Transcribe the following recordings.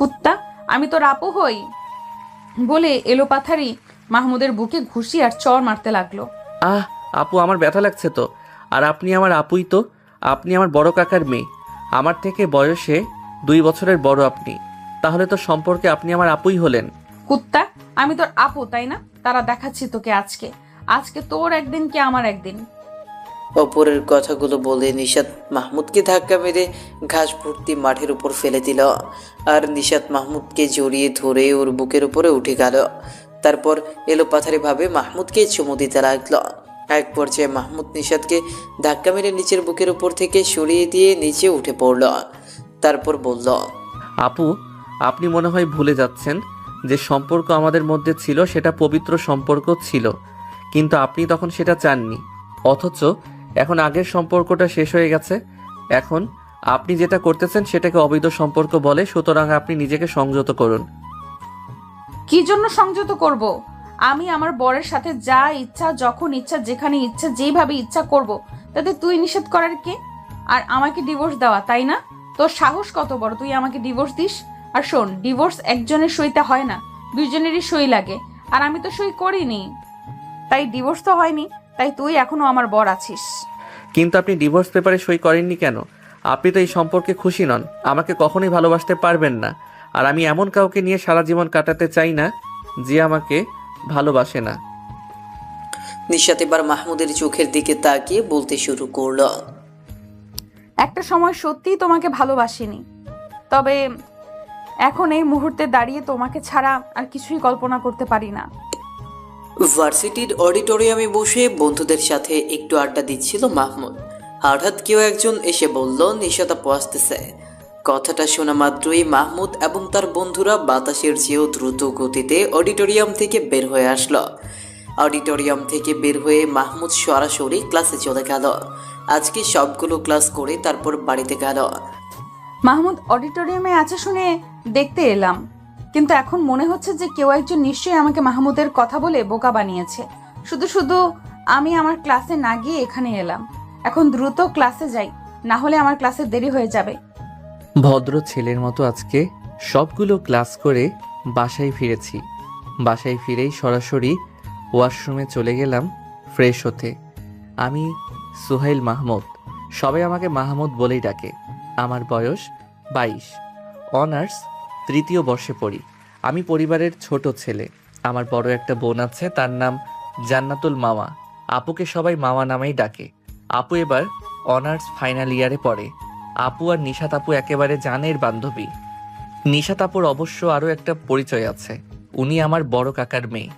কুত্তা, আমি তোর আপু হই বলে এলোপাথারি মাহমুদের বুকে ঘুষি আর চড় মারতে লাগলো। আহ আপু, আমার ব্যথা লাগছে তো। আর আপনি আমার আপুই তো। আপনি আমার বড় কাকার মেয়ে। আমার থেকে বয়সে 2 বছরের বড় আপনি। তাহলে তো সম্পর্কে আপনি আমার আপুই হলেন। কুত্তা, আমি তোর আপু তাই না? তারা দেখাচ্ছি তোকে আজকে। আজকে তোর একদিন কি আমার একদিন। ওপরের কথাগুলো বলে নিশাত মাহমুদকে ধাক্কা মেরে ঘাস ভর্তি মাঠের উপর ফেলে দিল। আর নিশাত মাহমুদকে জড়িয়ে ধরে ওর বুকের উপরে উঠে গেল। তারপর এলোপাথারিভাবে মাহমুদকে চুমু দিতে লাগলো। এক পর্যায়ে মাহমুদ নিশাতকে ধাক্কা মেরে নিচের বুকের উপর থেকে সরিয়ে দিয়ে নিচে উঠে পড়ল। তারপর বলল, আপু, আপনি মনে হয় ভুলে যাচ্ছেন যে সম্পর্ক আমাদের মধ্যে ছিল সেটা পবিত্র সম্পর্ক ছিল, কিন্তু আপনি তখন সেটা চাননি। অথচ এখন আগের সম্পর্কটা শেষ হয়ে গেছে। এখন আপনি যেটা করতেছেন সেটাকে অবৈধ সম্পর্ক বলে, সুতরাং আপনি নিজেকে সংযত করুন। কি জন্য সংযত করব? আমি আমার বরের সাথে যা ইচ্ছা, যখন ইচ্ছা, যেখানে ইচ্ছা, যেভাবে ইচ্ছা করব, তাতে তুই নিষেধ করার কে? আর আমাকে ডিভোর্স দেওয়া, তাই না? তোর সাহস কত বড়, তুই আমাকে ডিভোর্স দিস? আর শোন, ডিভোর্স একজনের সইতে হয় না, দুইজনেরই সই লাগে। আর আমি তো সই করিনি, তাই ডিভোর্স তো হয়নি। তাই তুই এখনো আমার বর আছিস। কিন্তু আপনি ডিভোর্স পেপারে সই করেননি কেন? আপনি তো এই সম্পর্কে খুশি নন, আমাকে কখনোই ভালোবাসতে পারবেন না। আর আমি এমন কাউকে নিয়ে সারা জীবন কাটাতে চাই না যে আমাকে ভালোবাসে না। নিশাত এবার মাহমুদের চোখের দিকে তাকিয়ে বলতে শুরু করলো, একটা সময় সত্যিই তোমাকে ভালোবাসিনি, তবে এখন এই মুহূর্তে দাঁড়িয়ে তোমাকে ছাড়া আর কিছুই কল্পনা করতে পারি না। ভার্সিটির অডিটোরিয়ামে বসে বন্ধুদের সাথে একটু আড্ডা দিচ্ছিল মাহমুদ। হঠাৎ কেউ একজন এসে বলল, নিশাত আপু আসতেছে। কথাটা শোনা মাত্রই মাহমুদ এবং তার বন্ধুরা বাতাসের চেয়েও দ্রুত গতিতে অডিটোরিয়াম থেকে বের হয়ে আসলো। অডিটোরিয়াম থেকে বের হয়ে মাহমুদ সরাসরি ক্লাসে চলে গেল। আজকে সবগুলো ক্লাস করে তারপর বাড়িতে গেল। মাহমুদ অডিটোরিয়ামে আছে শুনে দেখতে এলাম, কিন্তু এখন মনে হচ্ছে যে কেউ একজন নিশ্চয়ই আমাকে মাহমুদের কথা বলে বোকা বানিয়েছে। শুধু শুধু আমি আমার ক্লাসে না গিয়ে এখানে এলাম। এখন দ্রুত ক্লাসে যাই, না হলে আমার ক্লাসে দেরি হয়ে যাবে। ভদ্র ছেলের মতো আজকে সবগুলো ক্লাস করে বাসায় ফিরেছি। বাসায় ফিরেই সরাসরি ওয়াশরুমে চলে গেলাম ফ্রেশ হতে। আমি সুহাইল মাহমুদ, সবাই আমাকে মাহমুদ বলেই ডাকে। আমার বয়স 22, অনার্স 3য় বর্ষে পড়ি। আমি পরিবারের ছোট ছেলে। আমার বড় একটা বোন আছে, তার নাম জান্নাতুল মামা। আপুকে সবাই মামা নামেই ডাকে। আপু এবার অনার্স ফাইনাল ইয়ারে পড়ে। আপু আর নিশাত আপু একেবারে জানের বান্ধবী। নিশাত আপুর অবশ্য আরও একটা পরিচয় আছে, উনি আমার বড় কাকার মেয়ে।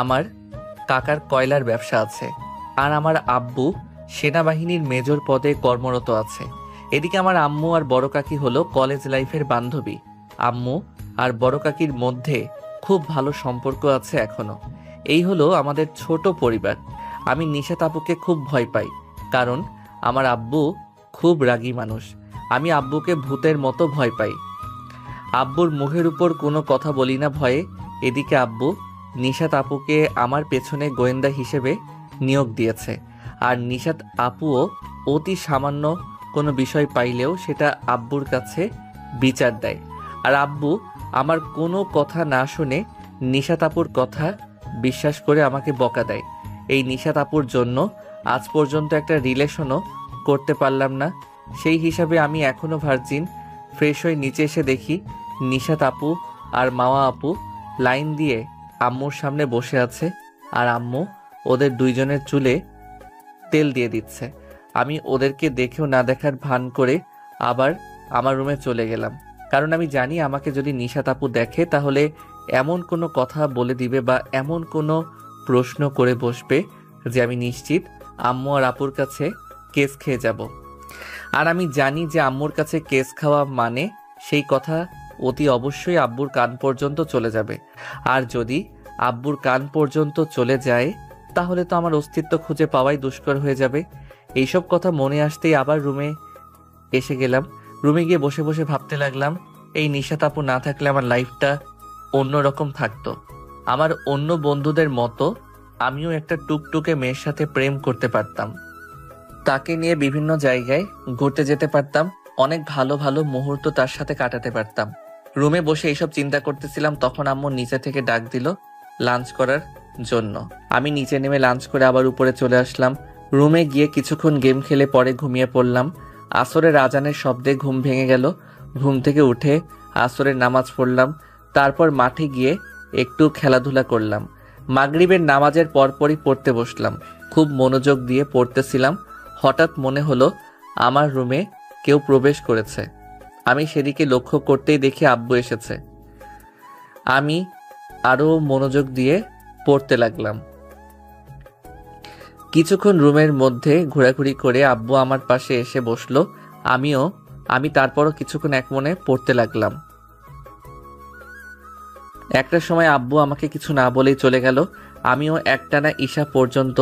আমার কাকার কয়লার ব্যবসা আছে, আর আমার আব্বু সেনাবাহিনীর মেজর পদে কর্মরত আছে। এদিকে আমার আম্মু আর বড় কাকি হলো কলেজ লাইফের বান্ধবী। আম্মু আর বড় কাকির মধ্যে খুব ভালো সম্পর্ক আছে এখনো। এই হলো আমাদের ছোট পরিবার। আমি নিশাত আপুকে খুব ভয় পাই, কারণ আমার আব্বু খুব রাগী মানুষ। আমি আব্বুকে ভূতের মতো ভয় পাই। আব্বুর মুখের উপর কোনো কথা বলি না ভয়ে। এদিকে আব্বু নিশাত আপুকে আমার পেছনে গোয়েন্দা হিসেবে নিয়োগ দিয়েছে। আর নিশাত আপুও অতি সামান্য কোনো বিষয় পাইলেও সেটা আব্বুর কাছে বিচার দেয়। আর আব্বু আমার কোনো কথা না শুনে নিশাত আপুর কথা বিশ্বাস করে আমাকে বকা দেয়। এই নিশাত আপুর জন্য আজ পর্যন্ত একটা রিলেশনও করতে পারলাম না। সেই হিসাবে আমি এখনো ভার্জিন। ফ্রেশ হয়ে নিচে এসে দেখি নিশাত আপু আর মাওয়া আপু লাইন দিয়ে আম্মুর সামনে বসে আছে, আর আম্মু ওদের দুইজনের চুলে তেল দিয়ে দিচ্ছে। আমি ওদেরকে দেখেও না দেখার ভান করে আবার আমার রুমে চলে গেলাম, কারণ আমি জানি আমাকে যদি নিশাত আপু দেখে তাহলে এমন কোনো কথা বলে দিবে বা এমন কোনো প্রশ্ন করে বসবে যে আমি নিশ্চিত আম্মু আর আপুর কাছে কেস খেয়ে যাব। আর আমি জানি যে আম্মুর কাছে কেস খাওয়া মানে সেই কথা অতি অবশ্যই আব্বুর কান পর্যন্ত চলে যাবে। আর যদি আব্বুর কান পর্যন্ত চলে যায় তাহলে তো আমার অস্তিত্ব খুঁজে পাওয়াই দুষ্কর হয়ে যাবে। এইসব কথা মনে আসতেই আবার রুমে এসে গেলাম। রুমে গিয়ে বসে বসে ভাবতে লাগলাম, এই নিশাত আপু না থাকলে আমার লাইফটা অন্যরকম থাকতো। আমার অন্য বন্ধুদের মতো আমিও একটা টুকটুকে মেয়ের সাথে প্রেম করতে পারতাম, তাকে নিয়ে বিভিন্ন জায়গায় ঘুরতে যেতে পারতাম, অনেক ভালো ভালো মুহূর্ত তার সাথে কাটাতে পারতাম। রুমে বসে এইসব চিন্তা করতেছিলাম, তখন আম্মু নিচে থেকে ডাক দিল লাঞ্চ করার জন্য। আমি নিচে নেমে লাঞ্চ করে আবার উপরে চলে আসলাম। রুমে গিয়ে কিছুক্ষণ গেম খেলে পরে ঘুমিয়ে পড়লাম। আসরের আজানের শব্দে ঘুম ভেঙে গেল। ঘুম থেকে উঠে আসরের নামাজ পড়লাম। তারপর মাঠে গিয়ে একটু খেলাধুলা করলাম। মাগরিবের নামাজের পরপরই পড়তে বসলাম। খুব মনোযোগ দিয়ে পড়তেছিলাম। হঠাৎ মনে হলো আমার রুমে কেউ প্রবেশ করেছে। আমি সেদিকে লক্ষ্য করতেই দেখি আব্বু এসেছে। আমি আরো মনোযোগ দিয়ে পড়তে লাগলাম। কিছুক্ষণ রুমের মধ্যে ঘোরাঘুরি করে আব্বু আমার পাশে এসে বসলো। আমি তারপরও কিছুক্ষণ একমনে পড়তে লাগলাম। একটা সময় আব্বু আমাকে কিছু না বলেই চলে গেল। আমিও একটানা ঈশা পর্যন্ত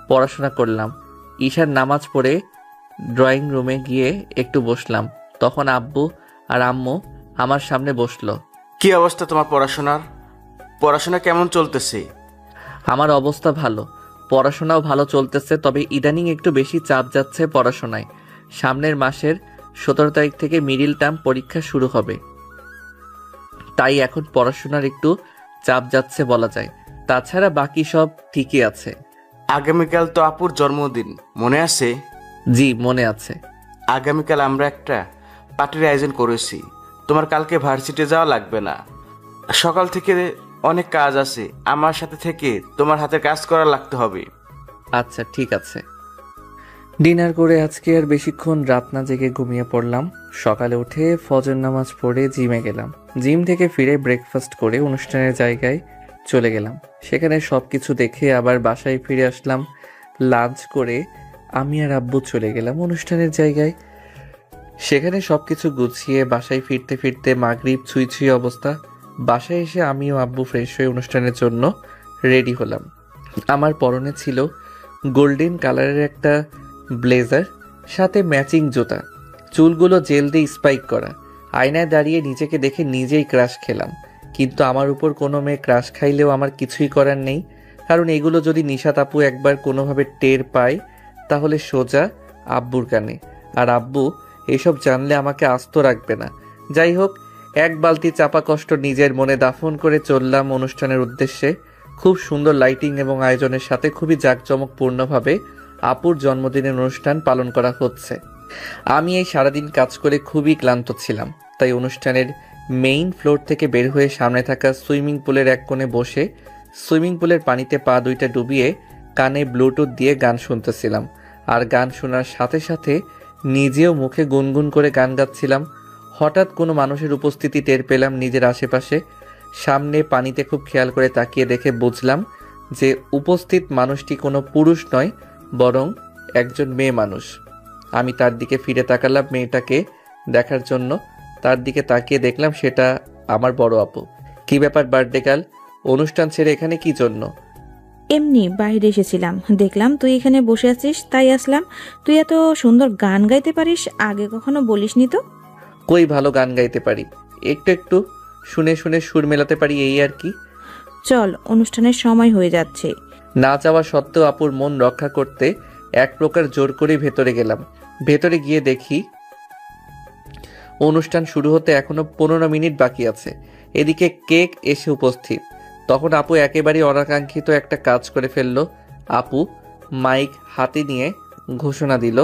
পড়াশোনা করলাম। ঈশার নামাজ পড়ে ড্রয়িং রুমে গিয়ে একটু বসলাম। তখন আব্বু আর আম্মু আমার সামনে বসলো। কি অবস্থা তোমার পড়াশোনার? পড়াশোনা কেমন চলতেছে? আমার অবস্থা ভালো, পড়াশোনাও ভালো চলতেছে, তবে ইদানিং একটু বেশি চাপ যাচ্ছে পড়াশোনায়। সামনের মাসের 17 তারিখ থেকে মিডিল টার্ম পরীক্ষা শুরু হবে, তাই এখন পড়াশোনার একটু চাপ যাচ্ছে বলা যায়। তাছাড়া বাকি সব ঠিকই আছে। আগামীকাল তো আপুর জন্মদিন, মনে আছে? জি, মনে আছে। আগামীকাল আমরা একটা পার্টির আয়োজন করেছি। তোমার কালকে ভার্সিটি যাওয়া লাগবে না। সকাল থেকে অনেক কাজ আছে, আমার সাথে থেকে তোমার হাতে কাজ করা লাগতে হবে। আচ্ছা, ঠিক আছে। ডিনার করে আজকে আর বেশিক্ষণ রাত না জেগে ঘুমিয়ে পড়লাম। সকালে উঠে ফজর নামাজ পড়ে জিমে গেলাম। জিম থেকে ফিরে ব্রেকফাস্ট করে অনুষ্ঠানের জায়গায় চলে গেলাম। সেখানে সবকিছু দেখে আবার বাসায় ফিরে আসলাম। লাঞ্চ করে আমি আর আব্বু চলে গেলাম অনুষ্ঠানের জায়গায়। সেখানে সবকিছু গুছিয়ে বাসায় ফিরতে ফিরতে মাগরিব ছুঁই ছুঁই অবস্থা। বাসায় এসে আমি ও আব্বু ফ্রেশ হয়ে অনুষ্ঠানের জন্য রেডি হলাম। আমার পরনে ছিল গোল্ডেন কালারের একটা ব্লেজার, সাথে ম্যাচিং জুতা, চুলগুলো জেল দিয়ে স্পাইক করা। আয়নায় দাঁড়িয়ে নিজেকে দেখে নিজেই ক্রাশ খেলাম। কিন্তু আমার উপর কোনো মেয়ে ক্রাশ খাইলেও আমার কিছুই করার নেই, কারণ এগুলো যদি নিশাত আপু একবার কোনোভাবে টের পায় তাহলে সোজা আব্বুর কানে, আর আব্বু এসব জানলে আমাকে আস্ত রাখবে না। যাই হোক, এক বালতি চাপা কষ্ট নিজের মনে দাফন করে চললাম অনুষ্ঠানের উদ্দেশ্যে। খুব সুন্দর লাইটিং এবং আয়োজনের সাথে খুবই জাঁকজমকপূর্ণভাবে আপুর জন্মদিনের অনুষ্ঠান পালন করা হচ্ছে। আমি এই সারাদিন কাজ করে খুবই ক্লান্ত ছিলাম, তাই অনুষ্ঠানের মেইন ফ্লোর থেকে বের হয়ে সামনে থাকা সুইমিং পুলের এক কোণে বসে সুইমিং পুলের পানিতে পা দুইটা ডুবিয়ে কানে ব্লুটুথ দিয়ে গান শুনতেছিলাম। আর গান শোনার সাথে সাথে নিজেও মুখে গুনগুন করে গান গাচ্ছিলাম। হঠাৎ কোনো মানুষের উপস্থিতি টের পেলাম নিজের আশেপাশে। সামনে পানিতে খুব খেয়াল করে তাকিয়ে দেখে বুঝলাম যে উপস্থিত মানুষটি কোনো পুরুষ নয়, বরং একজন মেয়ে মানুষ। আমি তার দিকে ফিরে তাকালাম মেয়েটাকে দেখার জন্য। তার দিকে তাকিয়ে দেখলাম সেটা আমার বড় আপু। কি ব্যাপার বার্থডে গার্ল, অনুষ্ঠান ছেড়ে এখানে কি জন্য? এমনি বাইরে এসেছিলাম, দেখলাম তুই এখানে বসে আছিস তাই আসলাম। তুই এত সুন্দর গান গাইতে পারিস, আগে কখনো বলিসনি তো। কই ভালো গান গাইতে পারি, একটু একটু শুনে শুনে সুর মেলাতে পারি, এই আর কি। চল, অনুষ্ঠানের সময় হয়ে যাচ্ছে। না চাওয়া সত্ত্বেও আপুর মন রক্ষা করতে এক প্রকার জোর করে ভেতরে গেলাম। ভেতরে গিয়ে দেখি অনুষ্ঠান শুরু হতে এখনো 15 মিনিট বাকি আছে। এদিকে কেক এসে উপস্থিত। তখন আপু একেবারেই অনাকাঙ্ক্ষিত একটা কাজ করে ফেললো। আপু মাইক হাতে নিয়ে ঘোষণা দিল,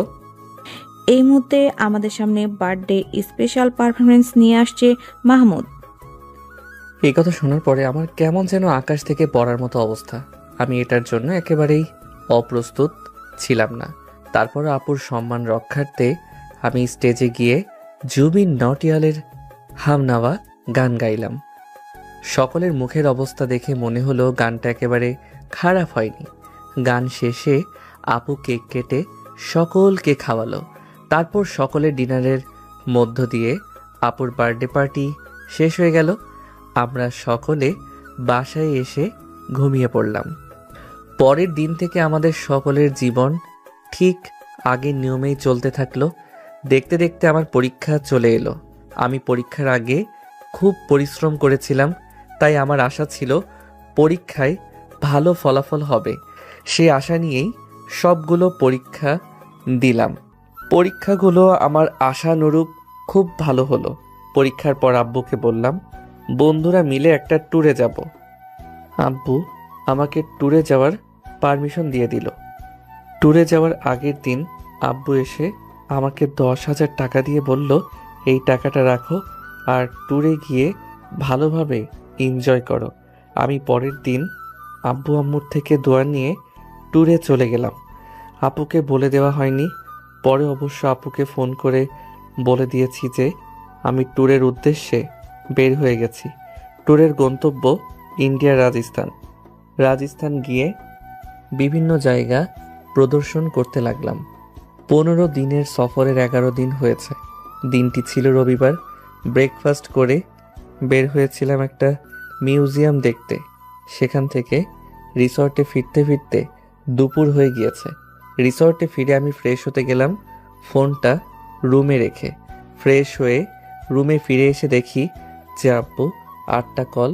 এই মুহূর্তে আমাদের সামনে বার্থডে স্পেশাল পারফরমেন্স নিয়ে আসছে মাহমুদ। এই কথা শোনার পরে আমার কেমন যেন আকাশ থেকে পড়ার মতো অবস্থা। আমি এটার জন্য একেবারেই অপ্রস্তুত ছিলাম না। তারপর আপুর সম্মান রক্ষার্থে আমি স্টেজে গিয়ে জুবিন নটিয়ালের হামনাওয়া গান গাইলাম। সকলের মুখের অবস্থা দেখে মনে হলো গানটা একেবারে খারাপ হয়নি। গান শেষে আপু কেক কেটে সকলকে খাওয়ালো। তারপর সকলের ডিনারের মধ্য দিয়ে আপুর বার্থডে পার্টি শেষ হয়ে গেল। আমরা সকলে বাসায় এসে ঘুমিয়ে পড়লাম। পরের দিন থেকে আমাদের সকলের জীবন ঠিক আগের নিয়মেই চলতে থাকলো। দেখতে দেখতে আমার পরীক্ষা চলে এলো। আমি পরীক্ষার আগে খুব পরিশ্রম করেছিলাম, তাই আমার আশা ছিল পরীক্ষায় ভালো ফলাফল হবে। সেই আশা নিয়েই সবগুলো পরীক্ষা দিলাম। পরীক্ষাগুলো আমার আশানুরূপ খুব ভালো হলো। পরীক্ষার পর আব্বুকে বললাম বন্ধুরা মিলে একটা ট্যুরে যাব। আব্বু আমাকে ট্যুরে যাওয়ার পারমিশন দিয়ে দিল। ট্যুরে যাওয়ার আগের দিন আব্বু এসে আমাকে 10,000 টাকা দিয়ে বলল এই টাকাটা রাখো আর ট্যুরে গিয়ে ভালোভাবে এনজয় করো। আমি পরের দিন আব্বু আম্মুর থেকে দোয়া নিয়ে ট্যুরে চলে গেলাম। আপুকে বলে দেওয়া হয়নি, পরে অবশ্য আপুকে ফোন করে বলে দিয়েছি যে আমি ট্যুরের উদ্দেশ্যে বের হয়ে গেছি। ট্যুরের গন্তব্য ইন্ডিয়া, রাজস্থান গিয়ে বিভিন্ন জায়গা প্রদর্শন করতে লাগলাম। 15 দিনের সফরের 11 দিন হয়েছে। দিনটি ছিল রবিবার। ব্রেকফাস্ট করে বের হয়েছিলাম একটা মিউজিয়াম দেখতে। সেখান থেকে রিসর্টে ফিরতে ফিরতে দুপুর হয়ে গিয়েছে। রিসর্টে ফিরে আমি ফ্রেশ হতে গেলাম, ফোনটা রুমে রেখে। ফ্রেশ হয়ে রুমে ফিরে এসে দেখি যে আব্বু 8টা কল,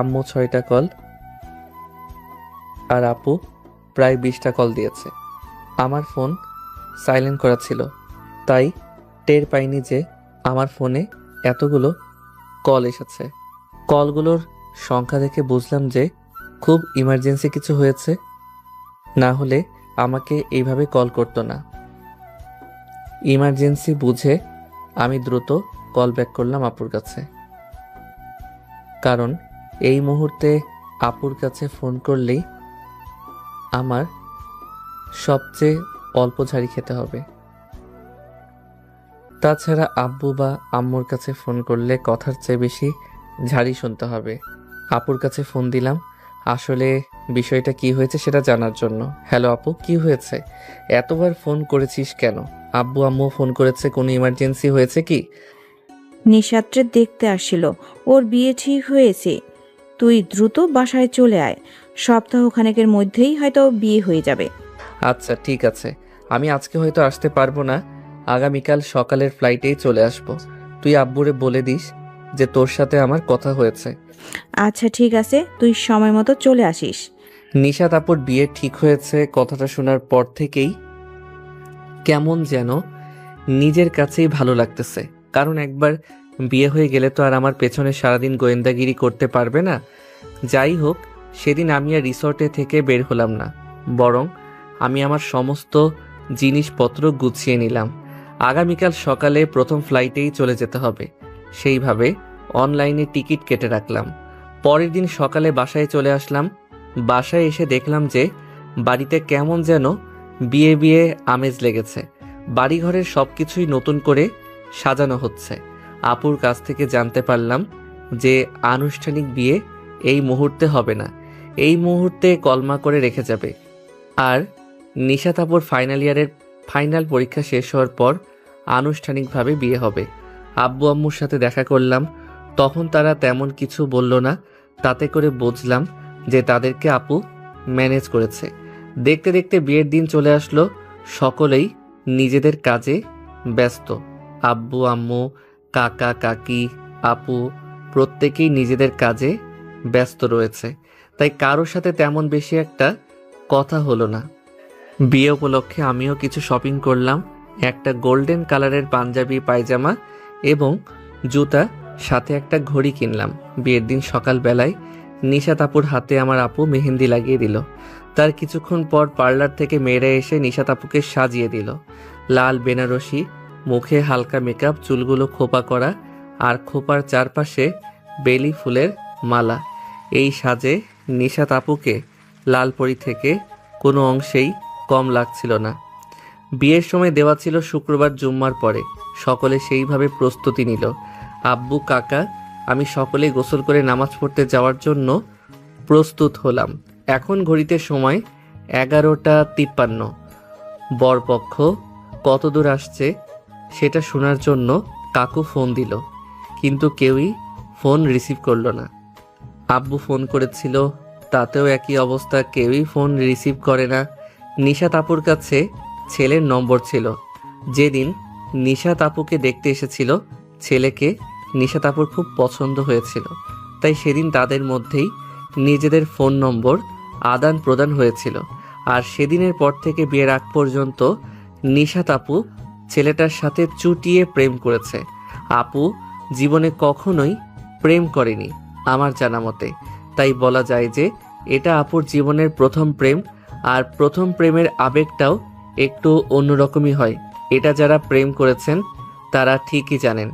আম্মু 6টা কল আর আপু প্রায় 20টা কল দিয়েছে। আমার ফোন সাইলেন্ট করা ছিল, তাই টের পাইনি যে আমার ফোনে এতগুলো কল এসেছে। কলগুলোর সংখ্যা দেখে বুঝলাম যে খুব ইমার্জেন্সি কিছু হয়েছে, না হলে আমাকে এইভাবে কল করতো না। ইমার্জেন্সি বুঝে আমি দ্রুত কল ব্যাক করলাম আপুর কাছে, কারণ এই মুহূর্তে আপুর কাছে ফোন করলেই আমার সবচেয়ে অল্প ঝাড়ি খেতে হবে। তাছাড়া আব্বু বা আম্মুর কাছে ফোন করলে কথার চেয়ে বেশি ঝাড়ি শুনতে হবে। আপুর কাছে ফোন দিলাম আসলে বিষয়টা কি হয়েছে সেটা জানার জন্য। হ্যালো আপু, কি হয়েছে? এতবার ফোন করেছিস কেন? আব্বু আম্মু ফোন করেছে, কোনো ইমার্জেন্সি হয়েছে কি? নিশাত্রে দেখতে আসছিল, ওর বিয়ে ঠিক হয়েছে। তুই দ্রুত বাসায় চলে আয়, সপ্তাহখানেকের মধ্যেই হয়তো বিয়ে হয়ে যাবে। আচ্ছা ঠিক আছে, আমি আজকে হয়তো আসতে পারবো না, আগামীকাল সকালের ফ্লাইটেই চলে আসব। তুই আব্বুরে বলে দিস যে তোর সাথে আমার কথা হয়েছে। আচ্ছা ঠিক আছে, তুই সময় মতো চলে আসিস। নিশাত আপুর বিয়ে ঠিক হয়েছে কথাটা শোনার পর থেকেই কেমন যেন নিজের কাছেই ভালো লাগতেছে। কারণ একবার বিয়ে হয়ে গেলে তো আর আমার পেছনে সারাদিন গোয়েন্দাগিরি করতে পারবে না। যাই হোক, সেদিন আমি আর রিসর্টে থেকে বের হলাম না, বরং আমি আমার সমস্ত জিনিসপত্র গুছিয়ে নিলাম। আগামীকাল সকালে প্রথম ফ্লাইটেই চলে যেতে হবে, সেইভাবে অনলাইনে টিকিট কেটে রাখলাম। পরের দিন সকালে বাসায় চলে আসলাম। বাসায় এসে দেখলাম যে বাড়িতে কেমন যেন বিয়ে বিয়ে আমেজ লেগেছে। বাড়িঘরের সব কিছুই নতুন করে সাজানো হচ্ছে। আপুর কাছ থেকে জানতে পারলাম যে আনুষ্ঠানিক বিয়ে এই মুহূর্তে হবে না, এই মুহূর্তে কলমা করে রেখে যাবে। আর নিশাত আপুর ফাইনাল ইয়ারের ফাইনাল পরীক্ষা শেষ হওয়ার পর আনুষ্ঠানিকভাবে বিয়ে হবে। আব্বু আম্মুর সাথে দেখা করলাম, তখন তারা তেমন কিছু বলল না। তাতে করে বুঝলাম যে তাদেরকে আপু ম্যানেজ করেছে। দেখতে দেখতে বিয়ের দিন চলে আসলো। সকলেই নিজেদের কাজে ব্যস্ত। আব্বু আম্মু, কাকা কাকি, আপু প্রত্যেকেই নিজেদের কাজে ব্যস্ত রয়েছে, তাই কারোর সাথে তেমন বেশি একটা কথা হলো না। বিয়ে উপলক্ষে আমিও কিছু শপিং করলাম। একটা গোল্ডেন কালারের পাঞ্জাবি, পায়জামা এবং জুতা, সাথে একটা ঘড়ি কিনলাম। বিয়ের দিন সকালবেলায় নিশাত আপুর হাতে আমার আপু মেহেন্দি লাগিয়ে দিল। তার কিছুক্ষণ পর পার্লার থেকে মেয়েরা এসে নিশাত আপুকে সাজিয়ে দিল। লাল বেনারসি, মুখে হালকা মেকআপ, চুলগুলো খোপা করা আর খোপার চারপাশে বেলি ফুলের মালা। এই সাজে নিশাত আপুকে লালপরি থেকে কোনো অংশেই কম লাগছিল না। বিয়ের সময় দেওয়া ছিল শুক্রবার জুম্মার পরে। সকলে সেইভাবে প্রস্তুতি নিল। আব্বু, কাকা, আমি সকলেই গোসল করে নামাজ পড়তে যাওয়ার জন্য প্রস্তুত হলাম। এখন ঘড়িতে সময় 11:53। বরপক্ষ কত দূর আসছে সেটা শোনার জন্য কাকু ফোন দিল, কিন্তু কেউই ফোন রিসিভ করলো না। আব্বু ফোন করেছিল, তাতেও একই অবস্থা, কেউই ফোন রিসিভ করে না। নিশাত আপুর কাছে ছেলের নম্বর ছিল। যেদিন নিশাত আপুকে দেখতে এসেছিল, ছেলেকে নিশাত আপুর খুব পছন্দ হয়েছিল, তাই সেদিন তাদের মধ্যেই নিজেদের ফোন নম্বর আদান প্রদান হয়েছিল। আর সেদিনের পর থেকে বিয়ের আগ পর্যন্ত নিশাত আপু ছেলেটার সাথে চুটিয়ে প্রেম করেছে। আপু জীবনে কখনোই প্রেম করেনি আমার জানা মতে, তাই বলা যায় যে এটা আপুর জীবনের প্রথম প্রেম। আর প্রথম প্রেমের আবেগটাও একটু অন্যরকমই হয়। এটা যারা প্রেম করেছেন তারা ঠিকই জানেন।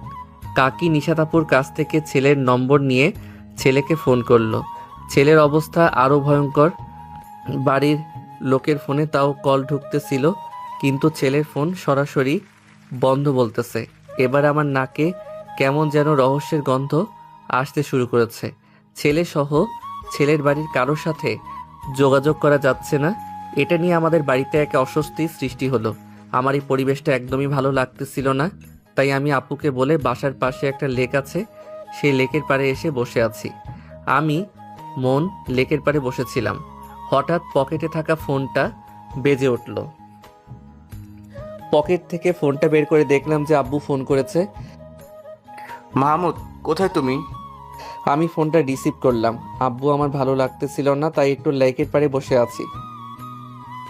কাকি নিশাত আপুর কাছ থেকে ছেলের নম্বর নিয়ে ছেলেকে ফোন করলো। ছেলের অবস্থা আরও ভয়ঙ্কর। বাড়ির লোকের ফোনে তাও কল ঢুকতেছিল, কিন্তু ছেলের ফোন সরাসরি বন্ধ বলতেছে। এবার আমার নাকে কেমন যেন রহস্যের গন্ধ আসতে শুরু করেছে। ছেলে সহ ছেলের বাড়ির কারোর সাথে যোগাযোগ করা যাচ্ছে না। এটা নিয়ে আমাদের বাড়িতে একটা অস্বস্তি সৃষ্টি হলো। আমার এই পরিবেশটা একদমই ভালো লাগতেছিল না। তাই আমি আপুকে বলে বাসার পাশে একটা লেক আছে, সেই লেকের পাড়ে এসে বসে আছি। আমি মন লেকের পাড়ে বসেছিলাম, হঠাৎ পকেটে থাকা ফোনটা বেজে উঠল। পকেট থেকে ফোনটা বের করে দেখলাম যে আব্বু ফোন করেছে। মাহমুদ, কোথায় তুমি? আমি ফোনটা রিসিভ করলাম। আব্বু আমার ভালো লাগতেছিল না, তাই একটু লেকের পাড়ে বসে আছি।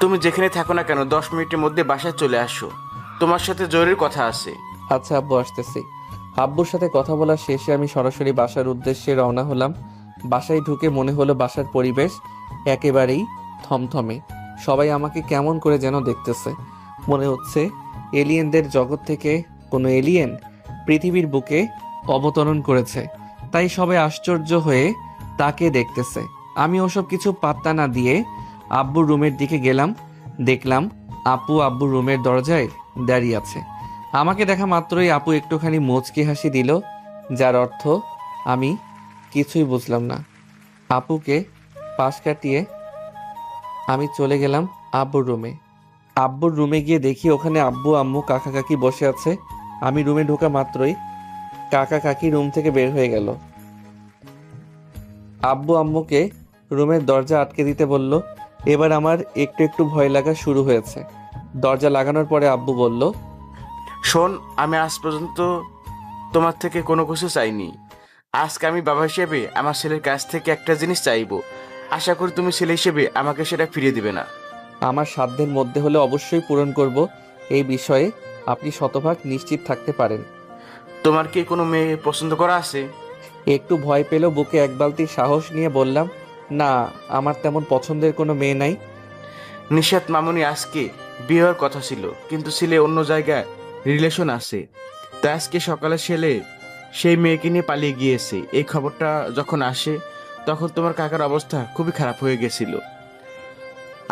তুমি যেখানে থাকো না কেন 10 মিনিটের মধ্যে বাসায় চলে আসো, তোমার সাথে জরুরি কথা আছে। আচ্ছা আব্বু, আসতেছি। আব্বুর সাথে কথা বলা শেষে আমি সরাসরি বাসার উদ্দেশ্যে রওনা হলাম। বাসায় ঢুকে মনে হলো বাসার পরিবেশ একেবারেই থমথমে। সবাই আমাকে কেমন করে যেন দেখতেছে। মনে হচ্ছে এলিয়েনদের জগৎ থেকে কোনো এলিয়েন পৃথিবীর বুকে অবতরণ করেছে, তাই সবাই আশ্চর্য হয়ে তাকে দেখতেছে। আমি ওসব কিছু পাত্তা না দিয়ে আব্বুর রুমের দিকে গেলাম। দেখলাম আপু আব্বুর রুমের দরজায় দাঁড়িয়ে আছে। আমাকে দেখা মাত্রই আপু একটুখানি মুচকি হাসি দিল, যার অর্থ আমি কিছুই বুঝলাম না। আপুকে পাশ কাটিয়ে আমি চলে গেলাম আব্বুর রুমে। আব্বুর রুমে গিয়ে দেখি ওখানে আব্বু আম্মু কাকা কাকি বসে আছে। আমি রুমে ঢোকা মাত্রই কাকা কাকি রুম থেকে বের হয়ে গেল। আব্বু আম্মুকে রুমের দরজা আটকে দিতে বলল। এবার আমার একটু একটু ভয় লাগা শুরু হয়েছে। দরজা লাগানোর পরে আব্বু বলল, শোন, আমি আজ পর্যন্ত তোমার থেকে কোনো কিছু চাইনি। আজকে আমি বাবা হিসেবে আমার ছেলের কাছ থেকে একটা জিনিস চাইবো। আশা করি তুমি ছেলে হিসেবে আমাকে সেটা ফিরিয়ে দিবে না। আমার সাধ্যের মধ্যে হলে অবশ্যই পূরণ করব। এই বিষয়ে আপনি শতভাগ নিশ্চিত থাকতে পারেন। তোমার কি কোনো মেয়ে পছন্দ করা আছে? একটু ভয় পেল, বুকে এক বালতি সাহস নিয়ে বললাম, না, আমার তেমন পছন্দের কোনো মেয়ে নাই। নিশাত মামুনি আজকে বিয়ে হওয়ার কথা ছিল, কিন্তু ছেলে অন্য জায়গায় রিলেশন আছে। তাই আজকে সকালে ছেলে সেই মেয়েকে নিয়ে পালিয়ে গিয়েছে। এই খবরটা যখন আসে তখন তোমার কাকার অবস্থা খুবই খারাপ হয়ে গেছিল।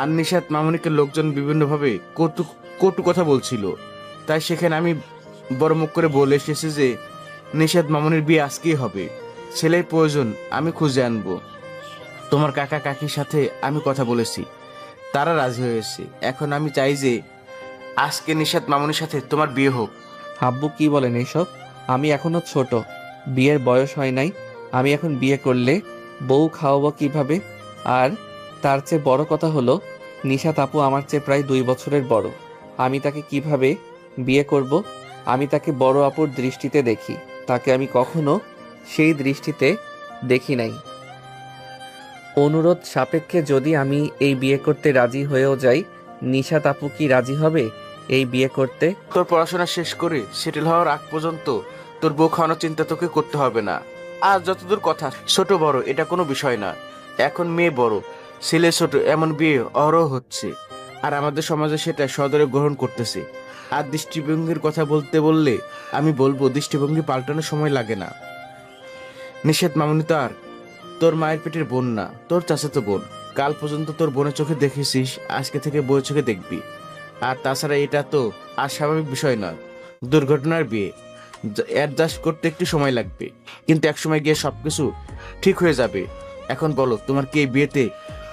আর নিশাত মামুনিকে লোকজন বিভিন্নভাবে কটু কথা বলছিল। তাই সেখানে আমি বড় মুখ করে বলে এসেছি যে নিশাত মামুনির বিয়ে আজকেই হবে। ছেলের প্রয়োজন আমি খুঁজে আনবো। তোমার কাকা কাকির সাথে আমি কথা বলেছি, তারা রাজি হয়েছে। এখন আমি চাই যে আজকে নিশাত মামুনির সাথে তোমার বিয়ে হোক। আব্বু কি বলেন এইসব? আমি এখনো ছোট, বিয়ের বয়স হয় নাই। আমি এখন বিয়ে করলে বউ খাওয়াবো কিভাবে? আর তার চেয়ে বড় কথা হলো, নিশাত আপু আমার চেয়ে প্রায় 2 বছরের বড়। আমি তাকে কিভাবে বিয়ে করব? আমি তাকে বড় আপুর দৃষ্টিতে দেখি, তাকে আমি কখনো সেই দৃষ্টিতে দেখি নাই। অনুরোধ সাপেক্ষে যদি আমি এই বিয়ে করতে রাজি হয়েও যাই, নিশাত আপু কি রাজি হবে এই বিয়ে করতে? তোর পড়াশোনা শেষ করে সেটেল হওয়ার আগ পর্যন্ত তোর বউ খাওয়ানোর চিন্তা তোকে করতে হবে না। আর যতদূর কথা, ছোট বড় এটা কোনো বিষয় না। এখন মেয়ে বড়, ছেলে ছোট, এমন বিয়ে অহরহ হচ্ছে। আর আমাদের সমাজে সেটা সদরে গ্রহণ করতেছে। আর দৃষ্টিভঙ্গির কথা বলতে বললে আমি বলবো, দৃষ্টিভঙ্গি পাল্টানোর সময় লাগে না। নিষেধ মামুনি তো আর তোর মায়ের পেটের বোন না, তোর চাচাতো বোন। কাল পর্যন্ত তোর বোনের চোখে দেখেছিস, আজকে থেকে বউয়ের চোখে দেখবি। আর তাছাড়া এটা তো আর স্বাভাবিক বিষয় না, দুর্ঘটনার বিয়ে। অ্যাডজাস্ট করতে একটু সময় লাগবে, কিন্তু একসময় গিয়ে সবকিছু ঠিক হয়ে যাবে। এখন বলো, তোমার কি এই বিয়েতে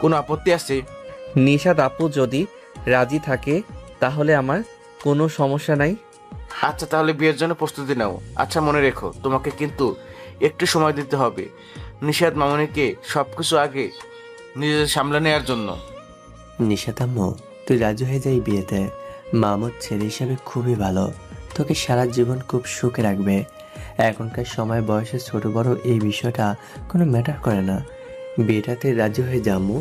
কোনো আপত্তি আছে? নিশাত আপু যদি রাজি থাকে তাহলে আমার কোনো সমস্যা নাই। আচ্ছা, তাহলে বিয়ের জন্য প্রস্তুতি নাও। আচ্ছা, মনে রেখো তোমাকে কিন্তু একটু সময় দিতে হবে নিশাত মামুনিকে সবকিছু আগে নিজেদের সামলে নেওয়ার জন্য। নিশাত আম্মু, তুই রাজি হয়ে যাই বিয়েতে। মামুর ছেলে হিসাবে খুবই ভালো, তোকে সারা জীবন খুব সুখে রাখবে। এখনকার সময় বয়সে ছোট বড় এই বিষয়টা কোনো ম্যাটার করে না। বিয়েটাতে রাজি হয়ে যাবো।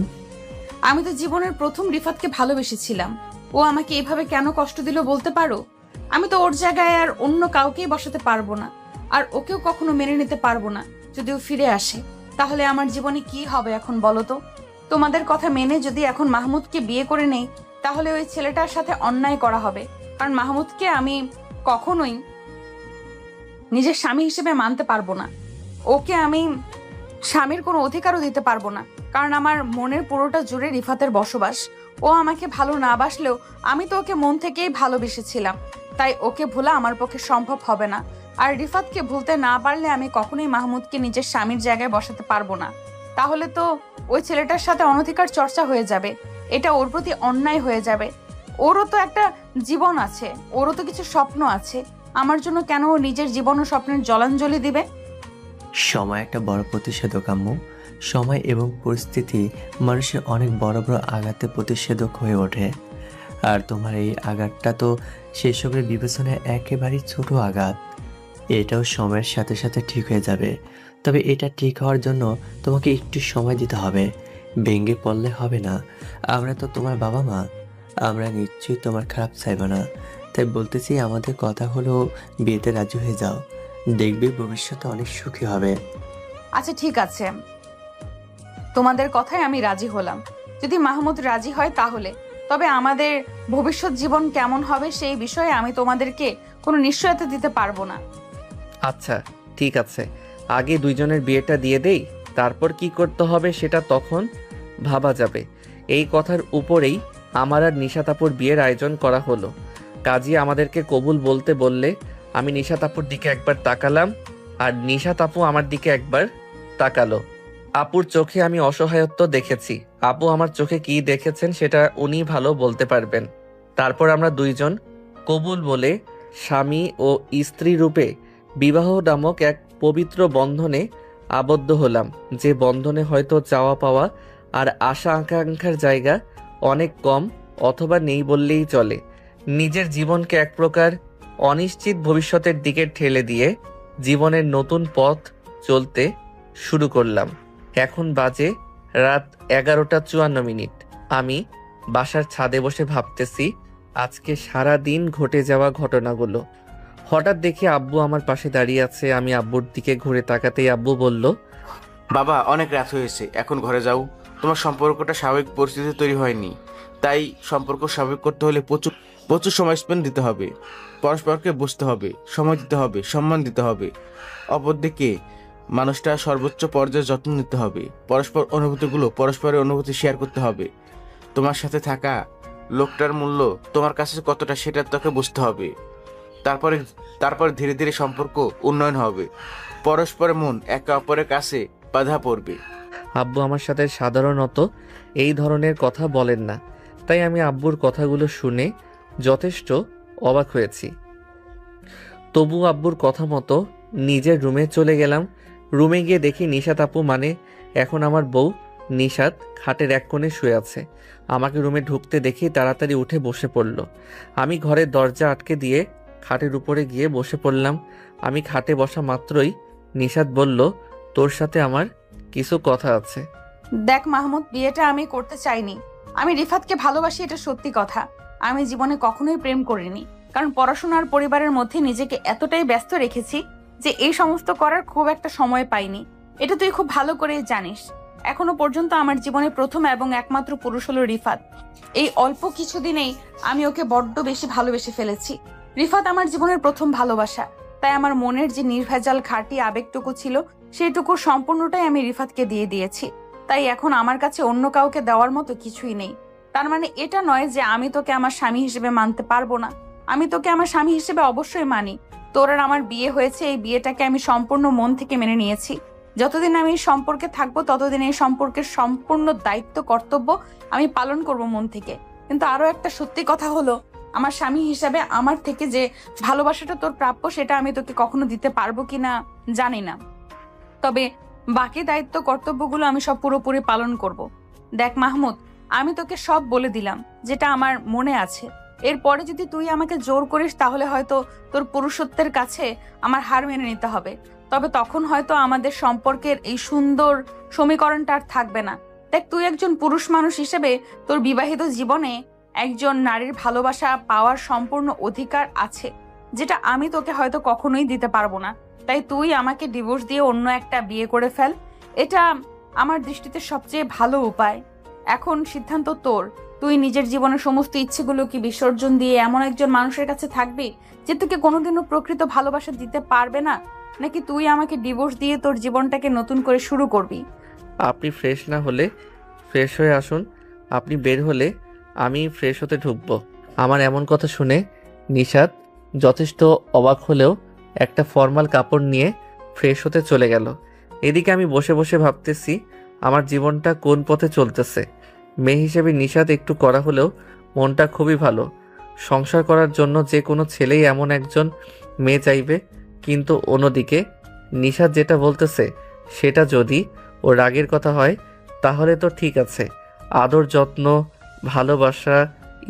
আমি তো জীবনের প্রথম রিফাতকে ভালোবেসেছিলাম। ও আমাকে এভাবে কেন কষ্ট দিল বলতে পারো? আমি তো ওর জায়গায় আর অন্য কাউকেই বসাতে পারবো না। আর ওকেও কখনো মেনে নিতে পারবো না যদি ও ফিরে আসে। তাহলে আমার জীবনে কি হবে এখন বলো তো? তোমাদের কথা মেনে যদি এখন মাহমুদকে বিয়ে করে নেই, তাহলে ওই ছেলেটার সাথে অন্যায় করা হবে। কারণ মাহমুদকে আমি কখনোই নিজের স্বামী হিসেবে মানতে পারবো না। ওকে আমি স্বামীর কোনো অধিকারও দিতে পারবো না, কারণ আমার মনের পুরোটা জুড়ে রিফাতের বসবাস। ও আমাকে ভালো না বাসলেও আমি তো ওকে মন থেকেই ভালোবেসেছিলাম, তাই ওকে ভোলা আমার পক্ষে সম্ভব হবে না। আর রিফাতকে ভুলতে না পারলে আমি কখনোই মাহমুদকে নিজের স্বামীর জায়গায় বসাতে পারবো না। তাহলে তো ওই ছেলেটার সাথে অনধিকার চর্চা হয়ে যাবে, এটা ওর প্রতি অন্যায় হয়ে যাবে। ওরও তো একটা জীবন আছে, ওরও তো কিছু স্বপ্ন আছে। আমার জন্য কেন ও নিজের জীবন ও স্বপ্নের জলাঞ্জলি দিবে? সময় একটা বড় প্রতিষেধক আম্মু। সময় এবং পরিস্থিতি মানুষের অনেক বড় বড় আঘাতে প্রতিষেধক হয়ে ওঠে। আর তোমার এই আঘাতটা তো সেসবের বিবেচনায় একেবারেই ছোট আঘাত। এটাও সময়ের সাথে সাথে ঠিক হয়ে যাবে, তবে এটা ঠিক হওয়ার জন্য তোমাকে একটু সময় দিতে হবে। ভেঙে পড়লে হবে না। আমরা তো তোমার বাবা মা, আমরা নিশ্চয়ই তোমার খারাপ চাইবো না। তাই বলতেছি, আমাদের কথা হলো বিয়েতে রাজি হয়ে যাও, দেখবে ভবিষ্যতে অনেক সুখী হবে। আচ্ছা ঠিক আছে, তোমাদের কথায় আমি রাজি হলাম। যদি মাহমুদ রাজি হয় তাহলে, তবে আমাদের ভবিষ্যৎ জীবন কেমন হবে সেই বিষয়ে আমি তোমাদেরকে কোনো নিশ্চয়তা দিতে পারবো না। আচ্ছা ঠিক আছে, আগে দুইজনের বিয়েটা দিয়ে দেই, তারপর কি করতে হবে সেটা তখন ভাবা যাবে। এই কথার উপরেই আমার আর নিশাত আপুর বিয়ের আয়োজন করা হলো। কাজী আমাদেরকে কবুল বলতে বললে আমি নিশাত আপুর দিকে একবার তাকালাম, আর নিশাত আপু আমার দিকে একবার তাকালো। আপুর চোখে আমি অসহায়ত্ব দেখেছি। আপু আমার চোখে কি দেখেছেন সেটা উনি ভালো বলতে পারবেন। তারপর আমরা দুইজন কবুল বলে স্বামী ও স্ত্রী রূপে বিবাহ নামক এক পবিত্র বন্ধনে আবদ্ধ হলাম, যে বন্ধনে হয়তো চাওয়া পাওয়া আর আশা আকাঙ্ক্ষার জায়গা অনেক কম অথবা নেই বললেই চলে। নিজের জীবনকে এক প্রকার অনিশ্চিত ভবিষ্যতের দিকে ঠেলে দিয়ে জীবনের নতুন পথ চলতে শুরু করলাম। এখন বাজে রাত 11:54। আমি বাসার ছাদে বসে ভাবতেছি আজকে সারা দিন ঘটে যাওয়া ঘটনাগুলো। হঠাৎ দেখি আব্বু আমার পাশে দাঁড়িয়ে আছে। আমি আব্বুর দিকে ঘুরে তাকাতেই আব্বু বলল, বাবা অনেক রাত হয়েছে, এখন ঘরে যাও। তোমার সম্পর্কটা স্বাভাবিক পরিস্থিতি তৈরি হয়নি, তাই সম্পর্ক স্বাভাবিক করতে হলে প্রচুর প্রচুর সময় স্পেন্ড দিতে হবে, পরস্পরকে বুঝতে হবে, সময় দিতে হবে, সম্মান দিতে হবে। অপরদিকে মানুষটা সর্বোচ্চ পর্যায়ে যত্ন নিতে হবে। পরস্পরের অনুভূতি শেয়ার করতে হবে। তোমার সাথে থাকা লোকটার মূল্য তোমার কাছে কতটা সেটা তোকে বুঝতে হবে। তারপরে ধীরে ধীরে সম্পর্ক উন্নয়ন হবে, পরস্পরের মন একে অপরের কাছে বাধা পড়বে। আব্বু আমার সাথে সাধারণত এই ধরনের কথা বলেন না, তাই আমি আব্বুর কথাগুলো শুনে যথেষ্ট অবাক হয়েছি। তবু আব্বুর কথা মতো নিজের রুমে চলে গেলাম। রুমে গিয়ে দেখি নিশাত আপু, মানে এখন আমার বউ নিশাত, খাটের এক কোণে শুয়ে আছে। আমাকে রুমে ঢুকতে দেখি তাড়াতাড়ি উঠে বসে পড়ল। আমি ঘরের দরজা আটকে দিয়ে খাটের উপরে গিয়ে বসে পড়লাম। আমি খাটে বসা মাত্রই নিশাত বলল, তোর সাথে আমার কিছু কথা আছে। দেখ মাহমুদ, বিয়েটা আমি করতে চাইনি। আমি রিফাতকে ভালোবাসি, এটা সত্যি কথা। আমি জীবনে কখনোই প্রেম করিনি, কারণ পড়াশোনার পরিবারের মধ্যে নিজেকে এতটাই ব্যস্ত রেখেছি যে এই সমস্ত করার খুব একটা সময় পাইনি। এটা তুই খুব ভালো করেই জানিস। এখনো পর্যন্ত আমার জীবনে প্রথম এবং একমাত্র পুরুষ হলো রিফাত। এই অল্প কিছুদিনেই আমি ওকে বড্ড বেশি ভালোবেসে ফেলেছি। রিফাত আমার জীবনের প্রথম ভালোবাসা, তাই আমার মনের যে নির্ভেজাল খাঁটি আবেগটুকু ছিল সেইটুকু সম্পূর্ণটাই আমি রিফাতকে দিয়ে দিয়েছি। তাই এখন আমার কাছে অন্য কাউকে দেওয়ার মতো কিছুই নেই। তার মানে এটা নয় যে আমি তোকে আমার স্বামী হিসেবে মানতে পারবো না। আমি তোকে আমার স্বামী হিসেবে অবশ্যই মানি। তোর আর আমার বিয়ে হয়েছে, এই বিয়েটাকে আমি সম্পূর্ণ মন থেকে মেনে নিয়েছি। যতদিন আমি এই সম্পর্কে থাকবো ততদিন এই সম্পর্কের সম্পূর্ণ দায়িত্ব কর্তব্য আমি পালন করব মন থেকে। কিন্তু আরো একটা সত্যি কথা হলো, আমার স্বামী হিসাবে আমার থেকে যে ভালোবাসাটা তোর প্রাপ্য সেটা আমি তোকে কখনো দিতে পারবো কিনা জানি না, তবে বাকি দায়িত্ব কর্তব্যগুলো আমি সব পুরোপুরি পালন করব। দেখ মাহমুদ, আমি তোকে সব বলে দিলাম যেটা আমার মনে আছে। এরপরে যদি তুই আমাকে জোর করিস তাহলে হয়তো তোর পুরুষত্বের কাছে আমার হার মেনে নিতে হবে। তবে তখন হয়তো আমাদের সম্পর্কের এই সুন্দর সমীকরণটা আর থাকবে না। দেখ, তুই একজন পুরুষ মানুষ হিসেবে তোর বিবাহিত জীবনে একজন নারীর ভালোবাসা পাওয়ার সম্পূর্ণ অধিকার আছে, যেটা আমি তোকে হয়তো কখনোই দিতে পারবো না। তাই তুই আমাকে ডিভোর্স দিয়ে অন্য একটা বিয়ে করে ফেল। এটা আমার দৃষ্টিতে সবচেয়ে ভালো উপায়। এখন সিদ্ধান্ত তোর। তুই নিজের জীবনের সমস্ত ইচ্ছেগুলো কি বিসর্জন দিয়ে এমন একজন মানুষের কাছে থাকবি যে তোকে কোনোদিনও প্রকৃত ভালোবাসা দিতে পারবে না, নাকি তুই আমাকে ডিভোর্স দিয়ে তোর জীবনটাকে নতুন করে শুরু করবি? আপনি ফ্রেশ না হলে ফ্রেশ হয়ে আসুন, আপনি বের হলে আমি ফ্রেশ হতে ঢুকবো। আমার এমন কথা শুনে নিশাত যথেষ্ট অবাক হলেও একটা ফর্মাল কাপড় নিয়ে ফ্রেশ হতে চলে গেল। এদিকে আমি বসে বসে ভাবতেছি আমার জীবনটা কোন পথে চলতেছে। মেয়ে হিসেবে নিশাত একটু করা হলেও মনটা খুবই ভালো। সংসার করার জন্য যে কোনো ছেলেই এমন একজন মেয়ে চাইবে, কিন্তু অন্যদিকে নিশাত যেটা বলতেছে সেটা যদি ও রাগের কথা হয় তাহলে তো ঠিক আছে। আদর, যত্ন, ভালোবাসা,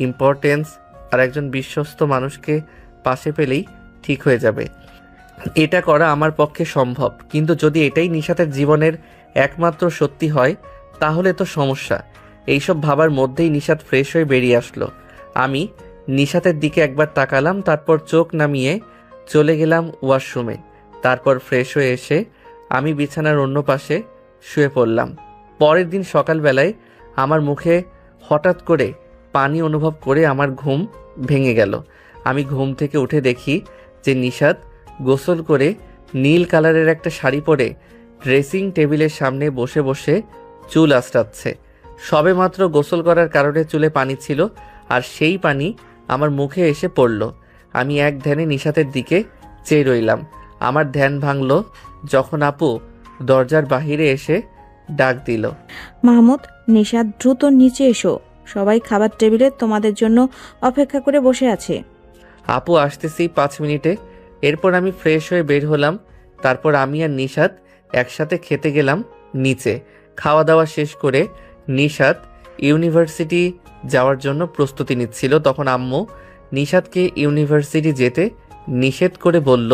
ইম্পর্টেন্স আর একজন বিশ্বস্ত মানুষকে পাশে পেলেই ঠিক হয়ে যাবে। এটা করা আমার পক্ষে সম্ভব, কিন্তু যদি এটাই নিশাতের জীবনের একমাত্র সত্যি হয় তাহলে তো সমস্যা। এইসব ভাবার মধ্যেই নিশাত ফ্রেশ হয়ে বেরিয়ে আসলো। আমি নিশাতের দিকে একবার তাকালাম, তারপর চোখ নামিয়ে চলে গেলাম ওয়াশরুমে। তারপর ফ্রেশ হয়ে এসে আমি বিছানার অন্য পাশে শুয়ে পড়লাম। পরের দিন সকালবেলায় আমার মুখে হঠাৎ করে পানি অনুভব করে আমার ঘুম ভেঙে গেল। আমি ঘুম থেকে উঠে দেখি যে নিশাত গোসল করে নীল কালারের একটা শাড়ি পরে ড্রেসিং টেবিলের সামনে বসে বসে চুল আঁচড়াচ্ছে। সবেমাত্র গোসল করার কারণে চুলে পানি ছিল, আর সেই পানি আমার মুখে এসে পড়ল। আমি এক ধ্যানে নিশাতের দিকে চেয়ে রইলাম। আমার ধ্যান ভাঙল যখন আপু দরজার বাহিরে এসে ডাক দিল, মাহমুদ, নিশাত, দ্রুত নিচে এসো। সবাই খাবার টেবিলে তোমাদের জন্য অপেক্ষা করে বসে আছে। আপু আসতেছি 5 মিনিটে। এরপর আমি ফ্রেশ হয়ে বের হলাম। তারপর আমি আর নিশাত একসাথে খেতে গেলাম নিচে। খাওয়া দাওয়া শেষ করে নিশাত ইউনিভার্সিটি যাওয়ার জন্য প্রস্তুতি নিচ্ছিল। তখন আম্মু নিশাতকে ইউনিভার্সিটি যেতে নিষেধ করে বলল,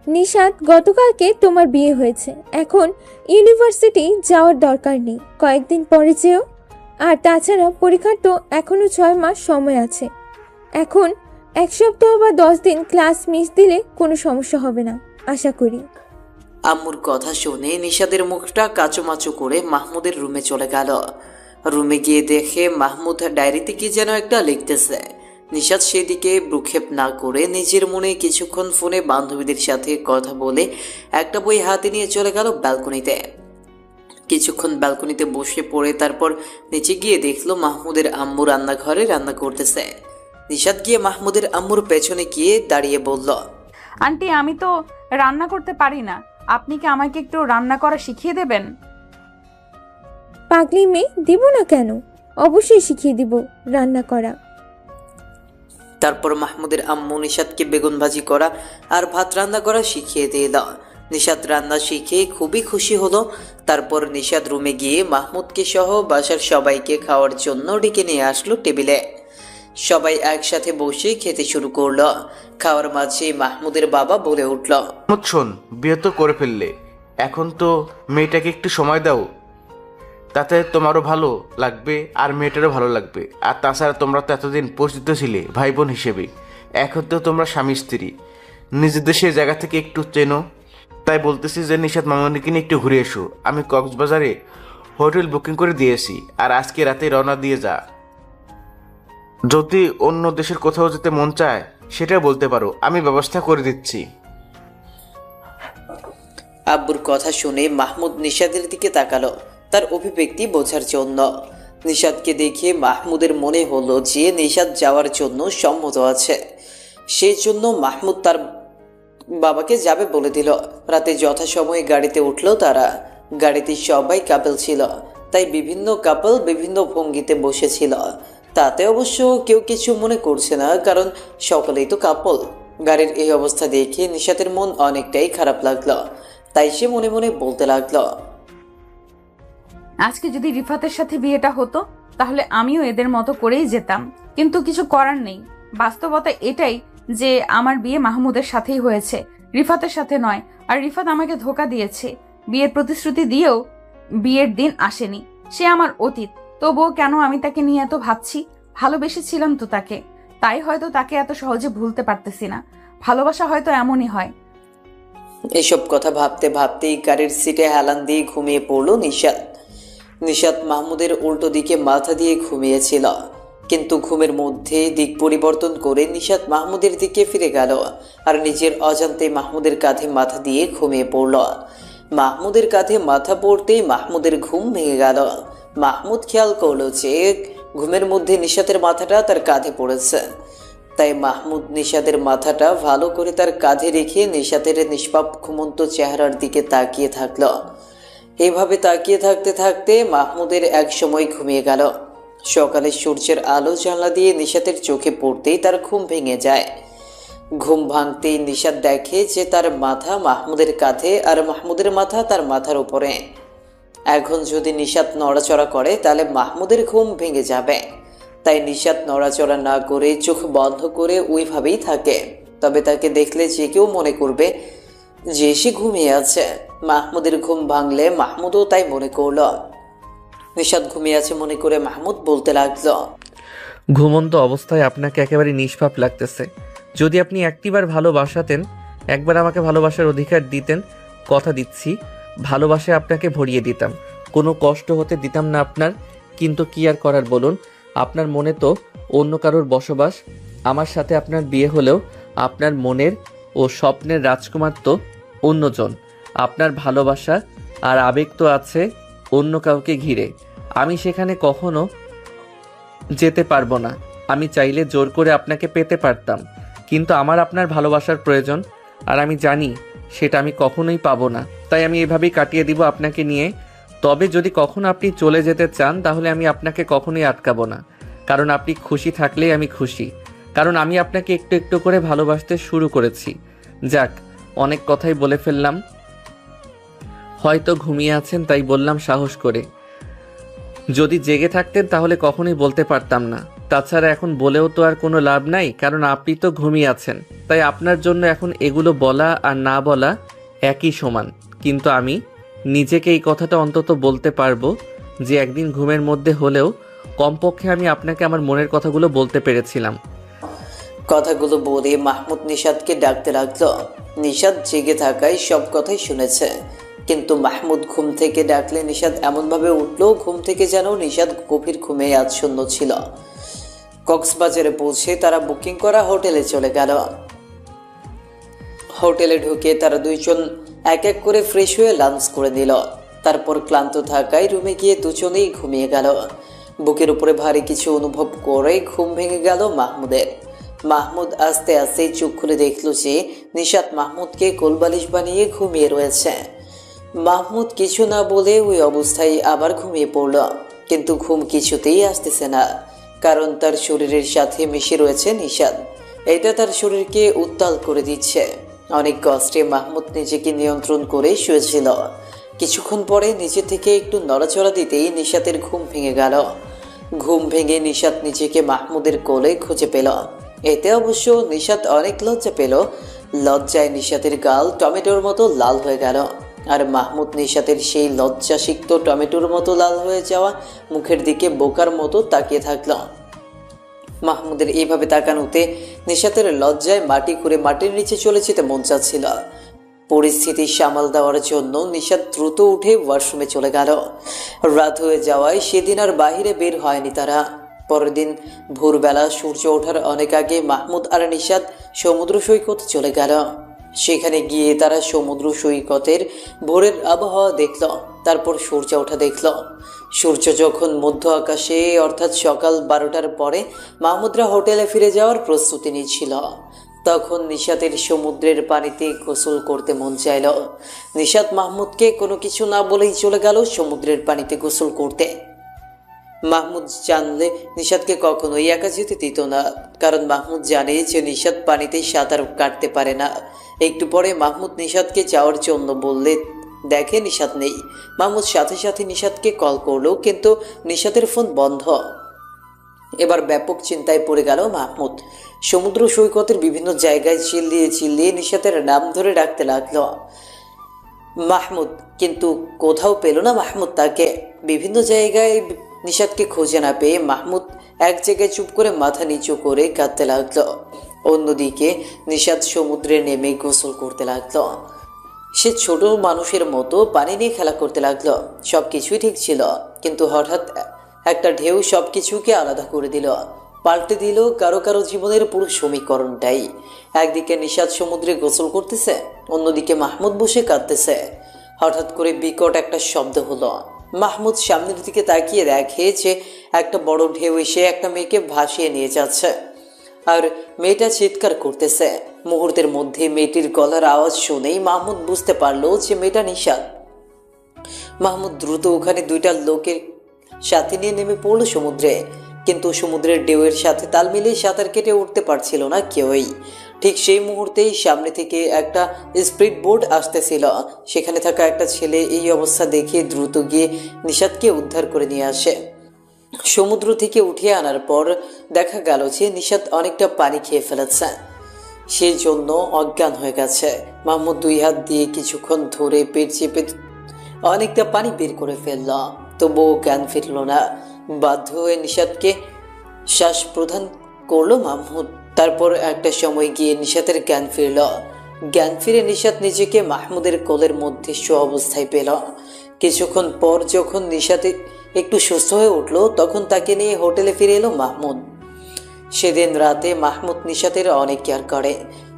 নিশাত, গতকালকে তোমার বিয়ে হয়েছে, এখন ইউনিভার্সিটি যাওয়ার দরকার নেই, কয়েকদিন পরে যেও। আর তাছাড়া পরীক্ষার তো এখনো 6 মাস সময় আছে। এখন 1 সপ্তাহ বা 10 দিন ক্লাস মিস দিলে কোনো সমস্যা হবে না আশা করি। আম্মুর কথা শুনে নিশাদের মুখটা কাচুমাচু করে মাহমুদের রুমে চলে গেল। রুমে গিয়ে দেখে মাহমুদ ডায়েরিতে কি যেন একটা লিখতেছে। নিশাত সেদিকে ভ্রুক্ষেপ না করে নিজের মনে কিছুক্ষণ ফোনে বান্ধবীদের সাথে কথা বলে একটা বই হাতে নিয়ে চলে গেল ব্যালকনিতে। কিছুক্ষণ ব্যালকনিতে বসে পড়ে তারপর নিচে গিয়ে দেখলো মাহমুদের আম্মু রান্নাঘরে রান্না করতেছে। নিশাত গিয়ে মাহমুদের আম্মুর পেছনে গিয়ে দাঁড়িয়ে বলল, আন্টি, আমি তো রান্না করতে পারি না, আপনি কি আমাকে একটু রান্না করা শিখিয়ে দেবেন? পাগলি মেয়ে, দিব না কেন, অবশ্যই শিখিয়ে দিব রান্না করা। তারপর মাহমুদের আম্মু নিশাতকে বেগুন ভাজি করা আর ভাত রান্না করা শিখিয়ে দিল। নিশাত রান্না শিখে খুবই খুশি হলো। তারপর নিশাত রুমে গিয়ে মাহমুদকে সহ বাসার সবাইকে খাওয়ার জন্য ডেকে নিয়ে আসলো টেবিলে। সবাই একসাথে বসে খেতে শুরু করলো। খাওয়ার মাঝে মাহমুদের বাবা বলে উঠল, শোন, বিয়ে তো করে ফেললে, এখন তো মেয়েটাকে একটু সময় দাও, তাতে তোমারও ভালো লাগবে আর মেয়েটারও ভালো লাগবে। আর তাছাড়া তোমরা তো এতদিন পরিচিত ছিলে ভাই বোন হিসেবে, এখন তো তোমরা স্বামী স্ত্রী, নিজেদের সেই জায়গা থেকে একটু চেনো। তাই বলতেছি যে নিশাত মামনিকে নিয়ে একটু ঘুরে এসো। আমি কক্সবাজারে হোটেল বুকিং করে দিয়েছি, আর আজকে রাতে রওনা দিয়ে যা। যদি অন্য দেশের কোথাও যেতে মন চায় সেটা বলতে পারো, আমি ব্যবস্থা করে দিচ্ছি। আব্বুর কথা শুনে মাহমুদ নিশাদের দিকে তাকালো তার অভিব্যক্তি বোঝার জন্য। নিশাদকে দেখে মাহমুদের মনে হলো যে নিশাদ যাওয়ার জন্য সম্মত আছে। সেই জন্য মাহমুদ তার বাবাকে যাবে বলে দিল। রাতে যথাসময়ে গাড়িতে উঠলো তারা। গাড়িতে সবাই কাপল ছিল, তাই বিভিন্ন কাপল বিভিন্ন ভঙ্গিতে বসেছিল। তাতে অবশ্য কেউ কিছু মনে করছে না, কারণ সকলেই তো কাপল। গাড়ির এই অবস্থা দেখে নিশাতের মন অনেকটাই খারাপ লাগলো। তাই সে মনে মনে বলতে লাগলো, আজকে যদি রিফাতের সাথে বিয়েটা হতো তাহলে আমিও এদের মতো করেই যেতাম, কিন্তু কিছু করার নেই। বাস্তবতা এটাই যে আমার বিয়ে মাহমুদের সাথেই হয়েছে, রিফাতের সাথে নয়। আর রিফাত আমাকে ধোঁকা দিয়েছে, বিয়ের প্রতিশ্রুতি দিয়েও বিয়ের দিন আসেনি। সে আমার অতীত, তবুও কেন আমি তাকে নিয়ে এত ভাবছি? ভালোবেসেছিলাম তো তাকে, তাই হয়তো তাকে এত সহজে ভুলতে পারতেছি না। ভালোবাসা হয়তো এমনই হয়, এসব কথা ভাবতে ভাবতেই গাড়ির সিটে হেলান দিয়ে ঘুমিয়ে পড়ল নিশাত। নিশাত মাহমুদের উল্টো দিকে মাথা দিয়ে ঘুমিয়েছিল, কিন্তু ঘুমের মধ্যে দিক পরিবর্তন করে নিশাত মাহমুদের দিকে ফিরে গেল আর নিজের অজান্তে মাহমুদের কাঁধে মাথা দিয়ে ঘুমিয়ে পড়ল। মাহমুদের কাঁধে মাথা পড়তেই মাহমুদের ঘুম ভেঙে গেল। মাহমুদ খেয়াল করলো যে ঘুমের মধ্যে নিশাতের মাথাটা তার কাঁধে পড়েছে, তাই মাহমুদ নিশাতের মাথাটা ভালো করে তার কাঁধে রেখে নিশাতের নিষ্পাপ ঘুমন্ত চেহারার দিকে তাকিয়ে থাকলো। এইভাবে তাকিয়ে থাকতে থাকতে মাহমুদের এক সময় ঘুমিয়ে গেল। সকালে সূর্যের আলো জানলা দিয়ে নিশাতের চোখে পড়তেই তার ঘুম ভেঙে যায়। ঘুম ভাঙতেই নিশাত দেখে যে তার মাথা মাহমুদের কাঁধে আর মাহমুদের মাথা তার মাথার উপরে। এখন যদি নিশাত নড়াচড়া করে তাহলে মাহমুদের ঘুম ভেঙে যাবে, তাই নিশাত নড়াচড়া না করে চোখ বন্ধ করে ওইভাবেই থাকে। তবে তাকে দেখলে যে কেউ মনে করবে যে সে ঘুমিয়ে আছে। মাহমুদের ঘুম ভাঙলে মাহমুদও তাই মনে করল। নিশাত ঘুমিয়ে আছে মনে করে মাহমুদ বলতে লাগলো, ঘুমন্ত অবস্থায় আপনাকে একেবারে নিষ্পাপ লাগতেছে। যদি আপনি একটিবার ভালোবাসাতেন, একবার আমাকে ভালোবাসার অধিকার দিতেন, কথা দিচ্ছি ভালোবাসায় আপনাকে ভরিয়ে দিতাম, কোনো কষ্ট হতে দিতাম না আপনার। কিন্তু কি আর করার বলুন, আপনার মনে তো অন্য কারোর বসবাস। আমার সাথে আপনার বিয়ে হলেও আপনার মনের ও স্বপ্নের রাজকুমার তো অন্যজন। আপনার ভালোবাসা আর আবেগ তো আছে অন্য কাউকে ঘিরে। আমি সেখানে কখনো যেতে পারবো না। আমি চাইলে জোর করে আপনাকে পেতে পারতাম, কিন্তু আমার আপনার ভালোবাসার প্রয়োজন, আর আমি জানি সেটা আমি কখনোই পাবো না। তাই আমি এভাবেই কাটিয়ে দিব আপনাকে নিয়ে। তবে যদি কখনো আপনি চলে যেতে চান তাহলে আমি আপনাকে কখনোই আটকাবো না, কারণ আপনি খুশি থাকলেই আমি খুশি, কারণ আমি আপনাকে একটু একটু করে ভালোবাসতে শুরু করেছি। যাক, অনেক কথাই বলে ফেললাম, হয়তো ঘুমিয়ে আছেন তাই বললাম সাহস করে। যদি জেগে থাকতেন তাহলে কখনোই বলতে পারতাম না। তাছাড়া এখন বলেও তো আর কোনো লাভ নাই, কারণ আপনি তো ঘুমিয়ে আছেন। তাই আপনার জন্য এখন এগুলো বলা আর না বলা একই সমান। কিন্তু আমি নিজেকে এই কথাটা অন্তত বলতে পারবো যে একদিন ঘুমের মধ্যে হলেও কমপক্ষে আমি আপনাকে আমার মনের কথাগুলো বলতে পেরেছিলাম। কথাগুলো বলে মাহমুদ নিশাতকে ডাকতে লাগলো। নিশাত জেগে থাকায় সব কথাই শুনেছে, কিন্তু মাহমুদ ঘুম থেকে ডাকলে নিশাত এমনভাবে উঠলো ঘুম থেকে যেন নিশাত গভীর ঘুমে আচ্ছন্ন ছিল। কক্সবাজারে পৌঁছে তারা বুকিং করা হোটেলে চলে গেল। হোটেলে ঢুকে তারা দুইজন এক এক করে ফ্রেশ হয়ে লাঞ্চ করে নিল। তারপর ক্লান্ত থাকায় রুমে গিয়ে দুজনেই ঘুমিয়ে গেল। বুকের উপরে ভারী কিছু অনুভব করে ঘুম ভেঙে গেল মাহমুদের। মাহমুদ আস্তে আস্তে চোখ খুলে দেখল যে নিশাত মাহমুদকে কোলবালিশ বানিয়ে ঘুমিয়ে রয়েছে। মাহমুদ কিছু না বলে ওই অবস্থায় আবার ঘুমিয়ে পড়ল, কিন্তু ঘুম কিছুতেই আসতেছে না, কারণ তার শরীরের সাথে মিশে রয়েছে নিশাত। এটা তার শরীরকে উত্তাল করে দিচ্ছে। অনেক কষ্টে মাহমুদ নিজেকে নিয়ন্ত্রণ করে শুয়েছিল। কিছুক্ষণ পরে নিচে থেকে একটু নড়াচড়া দিতেই নিশাতের ঘুম ভেঙে গেল। ঘুম ভেঙে নিশাত নিজেকে মাহমুদের কোলে খুঁজে পেল। এতে অবশ্য নিশাত অনেক লজ্জা পেল। লজ্জায় নিশাতের গাল টমেটোর মতো লাল হয়ে গেল, আর মাহমুদ নিশাতের সেই লজ্জাসিক্ত টমেটোর মতো লাল হয়ে যাওয়া মুখের দিকে বোকার মতো তাকিয়ে থাকল। মাহমুদের এইভাবে তাকানোতে নিশাতের লজ্জায় মাটি করে মাটির নিচে চলে যেতে মন চাচ্ছিল। পরিস্থিতি সামাল দেওয়ার জন্য নিশাত দ্রুত উঠে ওয়াশরুমে চলে গেল। রাত হয়ে যাওয়ায় সেদিন আর বাইরে বের হয়নি তারা। পরের দিন ভোরবেলা সূর্য ওঠার অনেক আগে মাহমুদ আর নিশাত সমুদ্র সৈকতে চলে গেল। সেখানে গিয়ে তারা সমুদ্র সৈকতের ভোরের আবহাওয়া দেখল, তারপর সূর্য ওঠা দেখল। সূর্য যখন মধ্য আকাশে অর্থাৎ সকাল 12টার পরে মাহমুদরা হোটেলে ফিরে যাওয়ার প্রস্তুতি নিচ্ছিল, তখন নিশাতের সমুদ্রের পানিতে গোসল করতে মন চাইল। নিশাত মাহমুদকে কোনো কিছু না বলেই চলে গেল সমুদ্রের পানিতে গোসল করতে। মাহমুদ জানলে নিশাতকে কখনোই একা যেতে দিত না, কারণ মাহমুদ জানে যে নিশাত পানিতে সাঁতার কাটতে পারে না। একটু পরে মাহমুদ নিশাতকে যাওয়ার জন্য বললে দেখে নিশাত নেই। মাহমুদ সাথে সাথে নিশাতকে কল করলো, কিন্তু নিশাতের ফোন বন্ধ। এবার ব্যাপক চিন্তায় পড়ে গেল মাহমুদ। সমুদ্র সৈকতের বিভিন্ন জায়গায় চিল্লিয়ে চিল্লিয়ে নিশাতের নাম ধরে ডাকতে লাগলো মাহমুদ, কিন্তু কোথাও পেল না মাহমুদ তাকে। বিভিন্ন জায়গায় নিশাতকে খুঁজে না পেয়ে মাহমুদ এক জায়গায় চুপ করে মাথা নিচু করে কাঁদতে লাগলো। অন্যদিকে নিশাত সমুদ্রে নেমে গোসল করতে লাগলো। সে ছোট মানুষের মতো পানি নিয়ে খেলা করতে লাগলো। সব কিছুই ঠিক ছিল, কিন্তু হঠাৎ একটা ঢেউ সব কিছুকে আলাদা করে দিল, পাল্টে দিল কারো কারো জীবনের পুরো সমীকরণটাই। একদিকে নিশাত সমুদ্রে গোসল করতেছে, অন্যদিকে মাহমুদ বসে কাঁদতেছে। হঠাৎ করে বিকট একটা শব্দ হলো। মাহমুদ সামনের দিকে তাকিয়ে দেখে যে একটা বড় ঢেউ এসে একটা মেয়েকে ভাসিয়ে নিয়ে যাচ্ছে, আর মেয়েটা চিৎকার করতেছে। মুহূর্তের মধ্যে মেয়েটির গলার আওয়াজ শুনেই মাহমুদ বুঝতে পারলো যে মেয়েটা নিশাত। মাহমুদ দ্রুত ওখানে দুইটা লোকের সাথে নিয়ে নেমে পড়লো সমুদ্রে, কিন্তু সমুদ্রের ঢেউয়ের সাথে তাল মিলিয়ে সাঁতার কেটে উঠতে পারছিল না কেউই। ঠিক সেই মুহূর্তেই সামনে থেকে একটা স্পিড বোট আসতেছিল। সেখানে থাকা একটা ছেলে এই অবস্থা দেখে দ্রুত গিয়ে নিশাতকে উদ্ধার করে নিয়ে আসে। সমুদ্র থেকে উঠিয়ে আনার পর দেখা গেল যে নিশাত অনেকটা পানি খেয়ে ফেলেছে, সেই জন্য অজ্ঞান হয়ে গেছে। মাহমুদ দুই হাত দিয়ে কিছুক্ষণ ধরে পেট চেপে অনেকটা পানি বের করে ফেলল, তবুও জ্ঞান ফিরল না। বাধ্য হয়ে নিশাতকে শ্বাস প্রদান করলো মাহমুদ। তারপর একটা সময় গিয়ে নিশাতের জ্ঞান ফিরল। জ্ঞান ফিরে নিশাত নিজেকে মাহমুদের কোলের মধ্যে শো অবস্থায় পেল। কিছুক্ষণ পর যখন নিশাতে একটু সুস্থ হয়ে উঠল, তখন তাকে নিয়ে হোটেলে ফিরে এলো মাহমুদ। সেদিন রাতে মাহমুদ নিশাতের অনেক কেয়ার করে।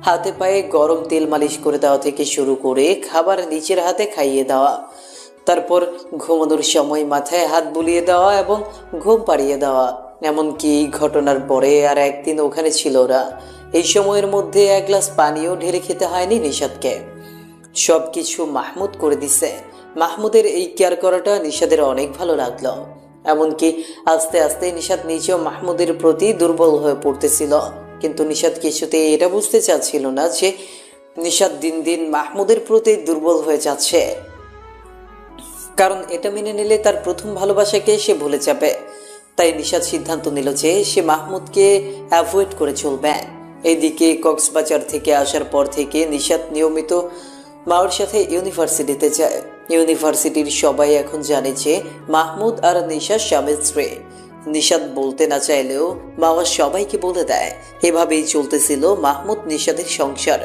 হাতে পায়ে গরম তেল মালিশ করে দেওয়া থেকে শুরু করে খাবার নিজের হাতে খাইয়ে দেওয়া, তারপর ঘুমানোর সময় মাথায় হাত বুলিয়ে দেওয়া এবং ঘুম পাড়িয়ে দেওয়া। এমনকি এই ঘটনার পরে আর একদিন ওখানে ছিল ওরা। এই সময়ের মধ্যে এক গ্লাস পানিও ঢেলে খেতে হয়নি নিশাতকে। সব কিছু মাহমুদ করে দিছে। মাহমুদের এই কেয়ার করাটা নিশাতের অনেক ভালো লাগলো। এমনকি আস্তে আস্তে নিশাত নিজেও মাহমুদের প্রতি দুর্বল হয়ে পড়তেছিল, কিন্তু নিশাত কিছুতেই এটা বুঝতে চাচ্ছিল না যে নিশাত দিন দিন মাহমুদের প্রতি দুর্বল হয়ে যাচ্ছে। কারণ এটা মেনে নিলে তার প্রথম ভালোবাসাকে সে ভুলে যাবে। তাই নিশাত সিদ্ধান্ত নিল যে সে মাহমুদকে অ্যাভয়েড করে চলবে। এইদিকে কক্সবাজার থেকে আসার পর থেকে নিশাত নিয়মিত মাওর সাথে ইউনিভার্সিটিতে যায়। ইউনিভার্সিটির সবাই এখন জানে যে মাহমুদ আর নিশাত স্বামী স্ত্রী। নিশাত বলতে না চাইলেও মাওয়া সবাইকে বলে দেয়। এভাবেই চলতেছিল মাহমুদ নিশাতের সংসার।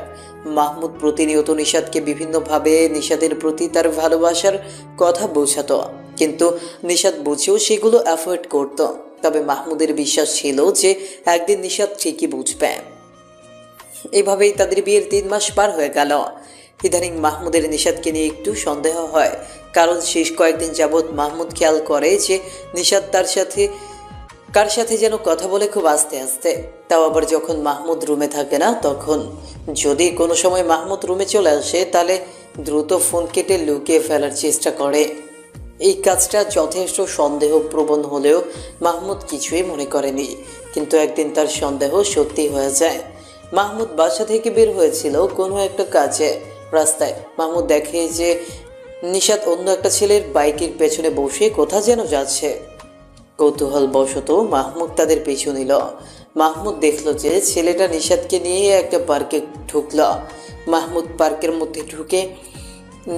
মাহমুদ প্রতিনিয়ত নিশাতকে বিভিন্নভাবে নিশাতের প্রতি তার ভালোবাসার কথা বোঝাতো, কিন্তু নিশাত বুঝেও সেগুলো অ্যাভয়েড করত। তবে মাহমুদের বিশ্বাস ছিল যে একদিন নিশাত ঠিকই বুঝবে। এভাবেই তাদের বিয়ের 3 মাস পার হয়ে গেল। ইদানিং মাহমুদের নিশাতকে নিয়ে একটু সন্দেহ হয়, কারণ শেষ কয়েকদিন যাবৎ মাহমুদ খেয়াল করে যে নিশাত তার সাথে কার সাথে যেন কথা বলে খুব আস্তে আস্তে। তাও আবার যখন মাহমুদ রুমে থাকে না তখন। যদি কোনো সময় মাহমুদ রুমে চলে আসে তাহলে দ্রুত ফোন কেটে লুকিয়ে ফেলার চেষ্টা করে। এই কাজটা যথেষ্ট সন্দেহপ্রবণ হলেও মাহমুদ কিছুই মনে করেনি, কিন্তু একদিন তার সন্দেহ সত্যি হয়ে যায়। মাহমুদ বাসা থেকে বের হয়েছিল কোনো একটা কাজে। রাস্তায় মাহমুদ দেখে যে নিশাত অন্য একটা ছেলের বাইকের পেছনে বসে কোথা যেন যাচ্ছে। কৌতূহল বশত মাহমুদ তাদের পিছু নিল। মাহমুদ দেখলো যে ছেলেটা নিশাতকে নিয়ে একটা পার্কে ঢুকল। মাহমুদ পার্কের মধ্যে ঢুকে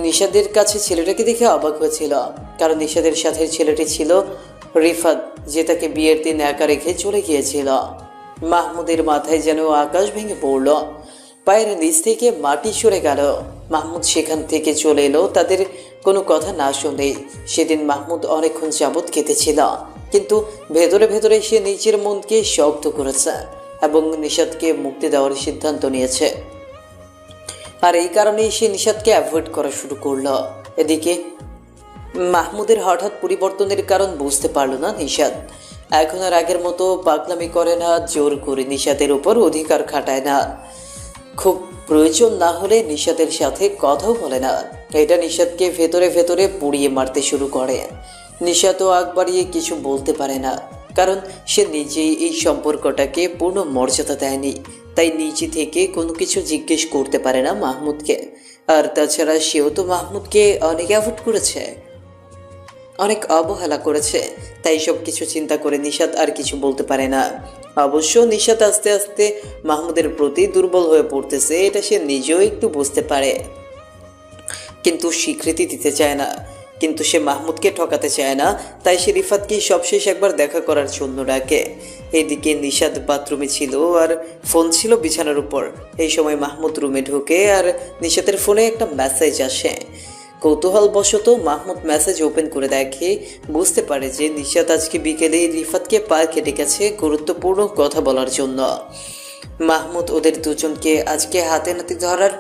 নিশাদের কাছে ছেলেটাকে দেখে অবাক হয়েছিল, কারণ নিশাদের সাথে ছেলেটি ছিল রিফাত, যে তাকে বিয়ের দিন একা রেখে চলে গিয়েছিল। মাহমুদের মাথায় যেন আকাশ ভেঙে পড়ল, পায়ের নিচ থেকে মাটি সরে গেল। মাহমুদ সেখান থেকে চলে এলো তাদের কোনো কথা না শুনেই। সেদিন মাহমুদ অনেকক্ষণ যাবৎ কেঁদেছিল, কিন্তু ভেতরে ভেতরে সে নিজের মনকে শক্ত করেছে এবং নিশাতকে মুক্তি দেওয়ার সিদ্ধান্ত নিয়েছে। আর এই কারণেই সে নিশাতকে অ্যাভয়েড করা শুরু করলো। এদিকে মাহমুদের হঠাৎ পরিবর্তনের কারণ বুঝতে পারল না নিশাত। এখন আর আগের মতো পাগলামি করে না, জোর করে নিশাতের উপর অধিকার খাটায় না, খুব প্রয়োজন না হলে নিশাতের সাথে কথাও বলে না। এটা নিশাতকে ভেতরে ভেতরে পুড়িয়ে মারতে শুরু করে। নিশাতও আগ বাড়িয়ে কিছু বলতে পারে না, কারণ সে নিজেই এই সম্পর্কটাকে পূর্ণ মর্যাদা দেয়নি। তাই নিজে থেকে কোনো কিছু জিজ্ঞেস করতে পারে না মাহমুদকে। আর তাছাড়া সেও তো মাহমুদকে অনেক অ্যাভয়েড করেছে, অনেক অবহেলা করেছে। তাই সব কিছু চিন্তা করে নিশাত আর কিছু বলতে পারে না। অবশ্য নিশাত আস্তে আস্তে মাহমুদের প্রতি দুর্বল হয়ে পড়তেছে, এটা সে নিজেও একটু বুঝতে পারে, কিন্তু স্বীকৃতি দিতে চায় না। কিন্তু সে মাহমুদকে ঠকাতে চায় না, তাই সে রিফাতকে সবশেষ একবার দেখা করার জন্য ডাকে। এদিকে নিশাত বাথরুমে ছিল আর ফোন ছিল বিছানার উপর। এই সময় মাহমুদ রুমে ঢোকে আর নিশাতের ফোনে একটা মেসেজ আসে। কৌতূহলবশত মাহমুদ মেসেজ ওপেন করে দেখে, বুঝতে পারে যে নিশাত আজকে বিকেলে রিফাতকে পার্কে ডেকেছে গুরুত্বপূর্ণ কথা বলার জন্য। মাহমুদ ওদের দুজনকে আজকে হাতে নাতে ধরার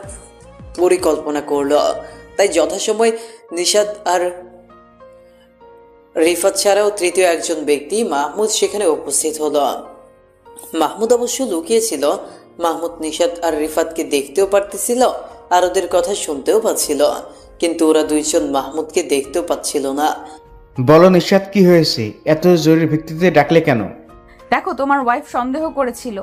পরিকল্পনা করলো, তাই যথাসময় নিশাত আর রিফাত ছাড়াও তৃতীয় একজন ব্যক্তি মাহমুদ সেখানে উপস্থিত হলো। মাহমুদ অবশ্য লুকিয়েছিল। মাহমুদ নিশাত আর রিফাতকে দেখতেও পারতেছিল আর ওদের কথা শুনতেও পাচ্ছিল, কিন্তু ওরা দুইজন মাহমুদকে দেখতেও পাচ্ছিল না। বলো নিশাত, কি হয়েছে? এত জরুরি ভিত্তিতে ডাকলে কেন? দেখো, তোমার ওয়াইফ সন্দেহ করেছিল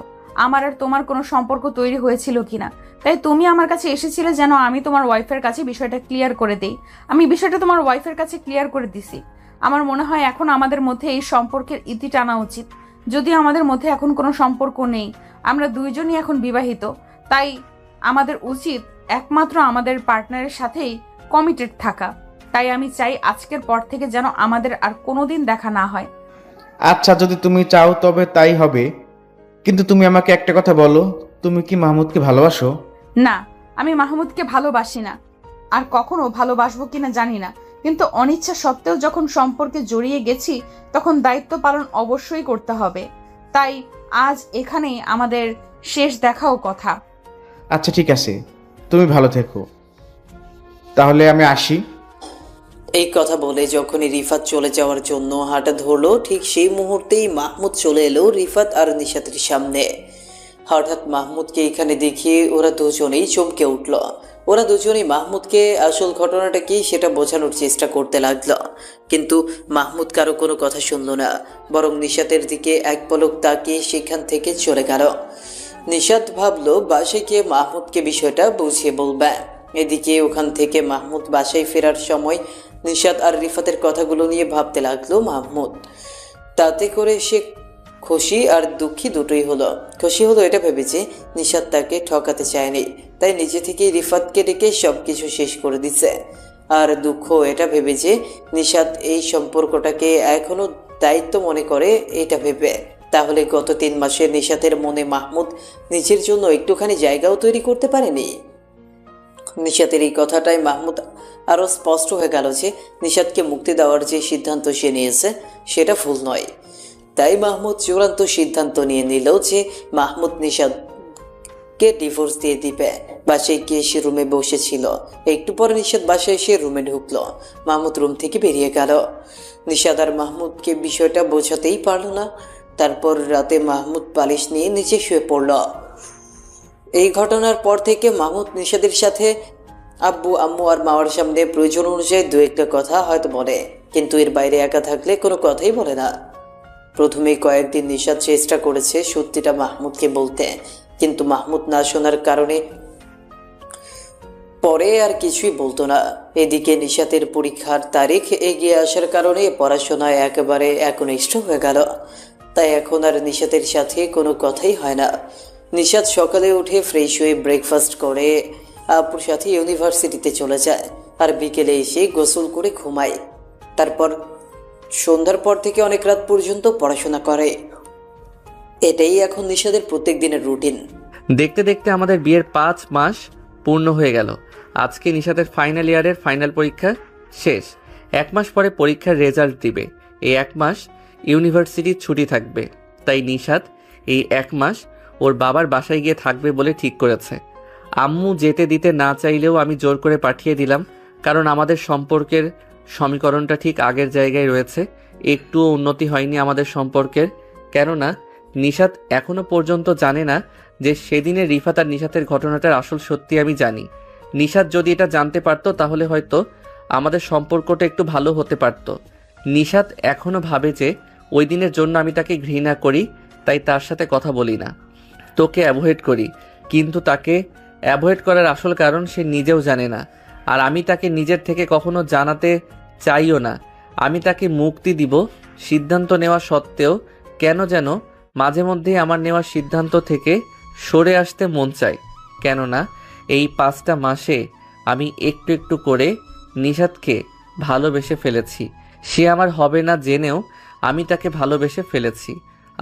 আমার আর তোমার কোনো সম্পর্ক তৈরি হয়েছিল কিনা, তাই তুমি আমার কাছে এসেছিলে যেন আমি তোমার ওয়াইফের কাছে বিষয়টা ক্লিয়ার করে দেই। আমি বিষয়টা তোমার ওয়াইফের কাছে ক্লিয়ার করে দিছি। আমার মনে হয় এখন আমাদের মধ্যে এই সম্পর্কের ইতি টানা উচিত। যদি আমাদের মধ্যে এখন কোনো সম্পর্ক নেই, আমরা দুইজনই এখন বিবাহিত, তাই আমাদের উচিত একমাত্র আমাদের পার্টনারের সাথেই কমিটেড থাকা। তাই আমি চাই আজকের পর থেকে যেন আমাদের আর কোনোদিন দেখা না হয়। আচ্ছা, যদি তুমি চাও তবে তাই হবে, কিন্তু তুমি আমাকে একটা কথা বলো, তুমি কি মাহমুদকে ভালোবাসো? না, আমি মাহমুদকে ভালোবাসি না, আর কখনো ভালোবাসবো কিনা জানি না, কিন্তু অনিচ্ছা সত্ত্বেও যখন সম্পর্কে জড়িয়ে গেছি তখন দায়িত্ব পালন অবশ্যই করতে হবে। তাই আজ এখানেই আমাদের শেষ দেখাও কথা। আচ্ছা ঠিক আছে, তুমি ভালো থেকো, তাহলে আমি আসি। এই কথা বলে যখনই রিফাত চলে যাওয়ার জন্য হাঁটা ধরলো, ঠিক সেই মুহূর্তেই মাহমুদ চলে এলো রিফাত আর নিশাতের সামনে। হঠাৎ মাহমুদকে এখানে দেখিয়ে ওরা দুজনেই চমকে উঠল। ওরা দুজনেই মাহমুদকে আসল ঘটনাটা কি সেটা বোঝানোর চেষ্টা করতে লাগলো, কিন্তু মাহমুদ কারো কোনো কথা শুনল না, বরং নিশাতের দিকে এক পলক তাকিয়ে সেখান থেকে চলে গেল। নিশাত ভাবলো বাসায় গিয়ে মাহমুদকে বিষয়টা বুঝিয়ে বলবে। এদিকে ওখান থেকে মাহমুদ বাসায় ফেরার সময় নিশাত আর রিফাতের কথাগুলো নিয়ে ভাবতে লাগলো মাহমুদ। তাতে করে সে খুশি আর দুঃখী দুটোই হলো। খুশি হলো এটা ভেবে যে নিশাত তাকে ঠকাতে চায়নি, তাই নিজে থেকেই রিফাতকে ডেকে সব কিছু শেষ করে দিচ্ছে। আর দুঃখ এটা ভেবে যে নিশাত এই সম্পর্কটাকে এখনো দায়িত্ব মনে করে, এটা ভেবে। তাহলে গত 3 মাসে নিশাতের মনে মাহমুদ নিজের জন্য একটুখানি জায়গাও তৈরি করতে পারেনি। নিশাতের এই কথাটাই মাহমুদ আরও স্পষ্ট হয়ে গেল যে নিশাতকে মুক্তি দেওয়ার যে সিদ্ধান্ত সে নিয়েছে সেটা ভুল নয়। তাই মাহমুদ চূড়ান্ত সিদ্ধান্ত নিয়ে নিল যে মাহমুদ নিশাতকে ডিভোর্স দিয়ে দিবে। বাসায় গিয়ে সে রুমে বসেছিল। একটু পরে নিশাত বাসায় এসে রুমে ঢুকলো। মাহমুদ রুম থেকে বেরিয়ে গেল। নিশাত আর মাহমুদকে বিষয়টা বোঝাতেই পারল না। তারপর রাতে মাহমুদ বালিশ নিয়ে নিচে শুয়ে পড়ল। এই ঘটনার পর থেকে মাহমুদ নিশাতের সাথে আব্বু আম্মু আর মাওয়ার সামনে প্রয়োজন অনুযায়ী 2-1টা কথা হয়তো বলে, কিন্তু এর বাইরে একা থাকলে কোনো কথাই বলে না। প্রথমে কয়েকদিন নিশাত চেষ্টা করেছে সত্যিটা মাহমুদকে বলতে, কিন্তু মাহমুদ না শোনার কারণে পরে আর কিছুই বলতো না। এদিকে নিশাতের পরীক্ষার তারিখ এগিয়ে আসার কারণে পড়াশোনায় একেবারে একনিষ্ঠ হয়ে গেল। তাই এখন আর নিশাতের সাথে কোনো কথাই হয় না। নিশাত সকালে উঠে ফ্রেশ হয়ে ব্রেকফাস্ট করে আপুর সাথে ইউনিভার্সিটিতে চলে যায়, আর বিকেলে এসে গোসল করে ঘুমায়। তারপর সন্ধ্যার পর থেকে অনেক রাত পর্যন্ত পড়াশোনা করে। এটাই এখন নিশাতের প্রত্যেক দিনের রুটিন। দেখতে দেখতে আমাদের বিয়ের 5 মাস পূর্ণ হয়ে গেল। আজকে নিশাতের ফাইনাল ইয়ারের ফাইনাল পরীক্ষা শেষ। 1 মাস পরে পরীক্ষার রেজাল্ট দিবে। এই 1 মাস ইউনিভার্সিটির ছুটি থাকবে, তাই নিশাত এই 1 মাস ওর বাবার বাসায় গিয়ে থাকবে বলে ঠিক করেছে। আম্মু যেতে দিতে না চাইলেও আমি জোর করে পাঠিয়ে দিলাম, কারণ আমাদের সম্পর্কের সমীকরণটা ঠিক আগের জায়গায় রয়েছে। একটুও উন্নতি হয়নি আমাদের সম্পর্কের, কেননা নিশাত এখনো পর্যন্ত জানে না যে সেদিনের রিফাত আর নিশাতের ঘটনাটার আসল সত্যি আমি জানি। নিশাত যদি এটা জানতে পারতো তাহলে হয়তো আমাদের সম্পর্কটা একটু ভালো হতে পারত। নিশাত এখনো ভাবে যে ওই দিনের জন্য আমি তাকে ঘৃণা করি, তাই তার সাথে কথা বলি না, তোকে অ্যাভয়েড করি। কিন্তু তাকে অ্যাভয়েড করার আসল কারণ সে নিজেও জানে না, আর আমি তাকে নিজের থেকে কখনো জানাতে চাইও না। আমি তাকে মুক্তি দিব সিদ্ধান্ত নেওয়া সত্ত্বেও কেন যেন মাঝে মধ্যেই আমার নেওয়া সিদ্ধান্ত থেকে সরে আসতে মন চায়। কেননা এই 5টা মাসে আমি একটু একটু করে নিশাতকে ভালোবেসে ফেলেছি। সে আমার হবে না জেনেও আমি তাকে ভালোবেসে ফেলেছি।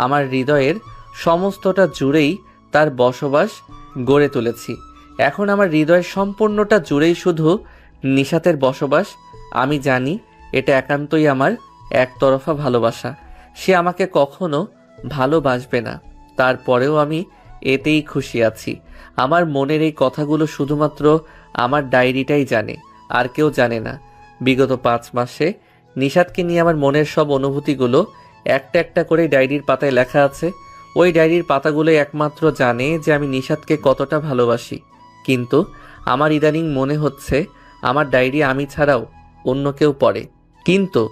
আমার হৃদয়ের সমস্তটা জুড়েই তার বসবাস গড়ে তুলেছি। এখন আমার হৃদয়ের সম্পূর্ণটা জুড়েই শুধু নিশাতের বসবাস। আমি জানি এটা একান্তই আমার একতরফা ভালোবাসা। সে আমাকে কখনো ভালোবাসবে না, তারপরেও আমি এতেই খুশি আছি। আমার মনের এই কথাগুলো শুধুমাত্র আমার ডায়েরিটাই জানে, আর কেউ জানে না। বিগত 5 মাসে নিশাতকে নিয়ে আমার মনের সব অনুভূতিগুলো একটা একটা করে ডায়েরির পাতায় লেখা আছে। ওই ডায়েরির পাতাগুলো একমাত্র জানে যে আমি নিশাতকে কতটা ভালোবাসি। কিন্তু আমার ইদানিং মনে হচ্ছে আমার ডায়েরি আমি ছাড়াও অন্য কেউ পড়ে। কিন্তু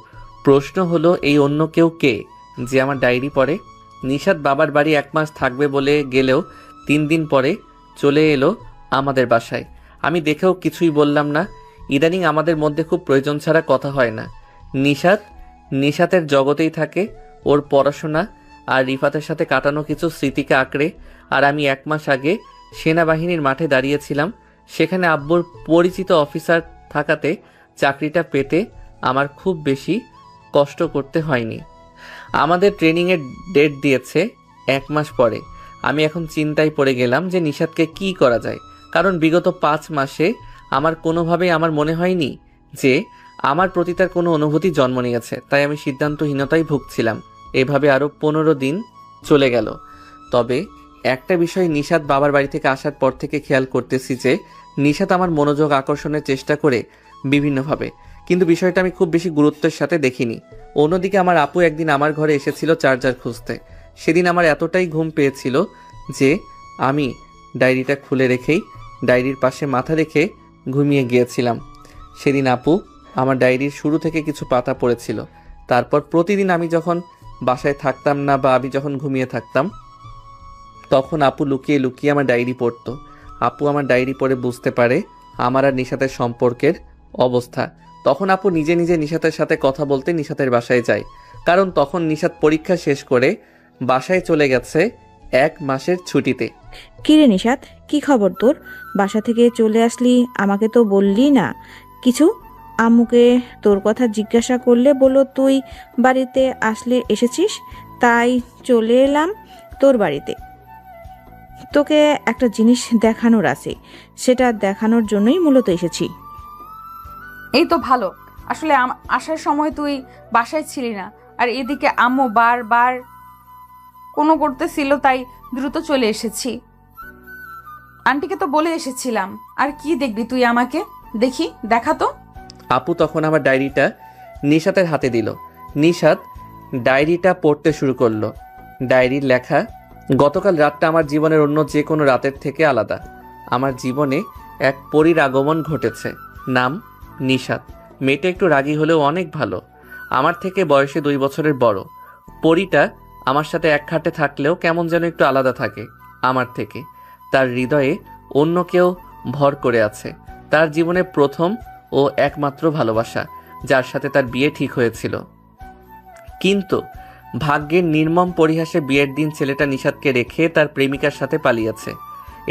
প্রশ্ন হলো, এই অন্য কেউ কে যে আমার ডায়েরি পড়ে? নিশাত বাবার বাড়ি 1 মাস থাকবে বলে গেলেও 3 দিন পরে চলে এলো আমাদের বাসায়। আমি দেখেও কিছুই বললাম না। ইদানিং আমাদের মধ্যে খুব প্রয়োজন ছাড়া কথা হয় না। নিশাতের জগতেই থাকে, ওর পড়াশোনা আর রিফাতের সাথে কাটানো কিছু স্মৃতিকে আঁকড়ে। আর আমি 1 মাস আগে সেনাবাহিনীর মাঠে দাঁড়িয়েছিলাম। সেখানে আব্বুর পরিচিত অফিসার থাকাতে চাকরিটা পেতে আমার খুব বেশি কষ্ট করতে হয়নি। আমাদের ট্রেনিংয়ের ডেট দিয়েছে 1 মাস পরে। আমি এখন চিন্তায় পড়ে গেলাম যে নিশাতকে কি করা যায়, কারণ বিগত 5 মাসে আমার কোনোভাবেই আমার মনে হয়নি যে আমার প্রতি তার কোনো অনুভূতি জন্ম নিয়েছে। তাই আমি সিদ্ধান্তহীনতায় ভুগছিলাম। এভাবে আরও 15 দিন চলে গেল। তবে একটা বিষয় নিশাত বাবার বাড়ি থেকে আসার পর থেকে খেয়াল করতেছি যে নিশাত আমার মনোযোগ আকর্ষণের চেষ্টা করে বিভিন্নভাবে, কিন্তু বিষয়টা আমি খুব বেশি গুরুত্বের সাথে দেখিনি। অন্যদিকে আমার আপু একদিন আমার ঘরে এসেছিল চার্জার খুঁজতে। সেদিন আমার এতটাই ঘুম পেয়েছিল যে আমি ডায়েরিটা খুলে রেখেই ডায়েরির পাশে মাথা রেখে ঘুমিয়ে গিয়েছিলাম। সেদিন আপু আমার ডায়েরির শুরু থেকে কিছু পাতা পড়েছিল। তারপর প্রতিদিন আমি যখন বাসায় থাকতাম না বা আমি যখন ঘুমিয়ে থাকতাম, তখন আপু লুকিয়ে লুকিয়ে আমার ডায়েরি পড়তো। আপু আমার ডায়েরি পড়ে বুঝতে পারে আমার আর নিশাতের সম্পর্কের অবস্থা। তখন আপু নিজে নিজে নিশাতের সাথে কথা বলতে নিশাতের বাসায় যায়, কারণ তখন নিশাত পরীক্ষা শেষ করে বাসায় চলে গেছে 1 মাসের ছুটিতে। কিরে নিশাত, কি খবর তোর? বাসা থেকে চলে আসলি, আমাকে তো বললি না কিছু। আম্মুকে তোর কথা জিজ্ঞাসা করলে বললো তুই বাড়িতে আসলে এসেছিস, তাই চলে এলাম তোর বাড়িতে। তোকে একটা জিনিস দেখানোর আছে, সেটা দেখানোর জন্যই মূলত এসেছি। এই তো ভালো। আসলে আসার সময় তুই বাসায় ছিলি না, আর এদিকে আম্মু বারবার কোনো করতেছিল, তাই দ্রুত চলে এসেছি। আন্টিকে তো বলে এসেছিলাম। আর কি দেখবি তুই আমাকে? দেখি, দেখা তো। আপু তখন আমার ডায়েরিটা নিশাতের হাতে দিল। নিশাত ডায়েরিটা পড়তে শুরু করলো। ডায়েরির লেখা, গতকাল রাতটা আমার জীবনের অন্য যে কোনো রাতের থেকে আলাদা। আমার জীবনে এক পরীর আগমন ঘটেছে। নাম নিশাত। মেয়েটা একটু রাগী হলেও অনেক ভালো। আমার থেকে বয়সে 2 বছরের বড়। পরীটা আমার সাথে এক খাটে থাকলেও কেমন যেন একটু আলাদা থাকে আমার থেকে। তার হৃদয়ে অন্য কেউ ভর করে আছে। তার জীবনে প্রথম ও একমাত্র ভালোবাসা, যার সাথে তার বিয়ে ঠিক হয়েছিল। কিন্তু ভাগ্যের নির্মম পরিহাসে বিয়ের দিন ছেলেটা নিশাতকে রেখে তার প্রেমিকার সাথে পালিয়েছে।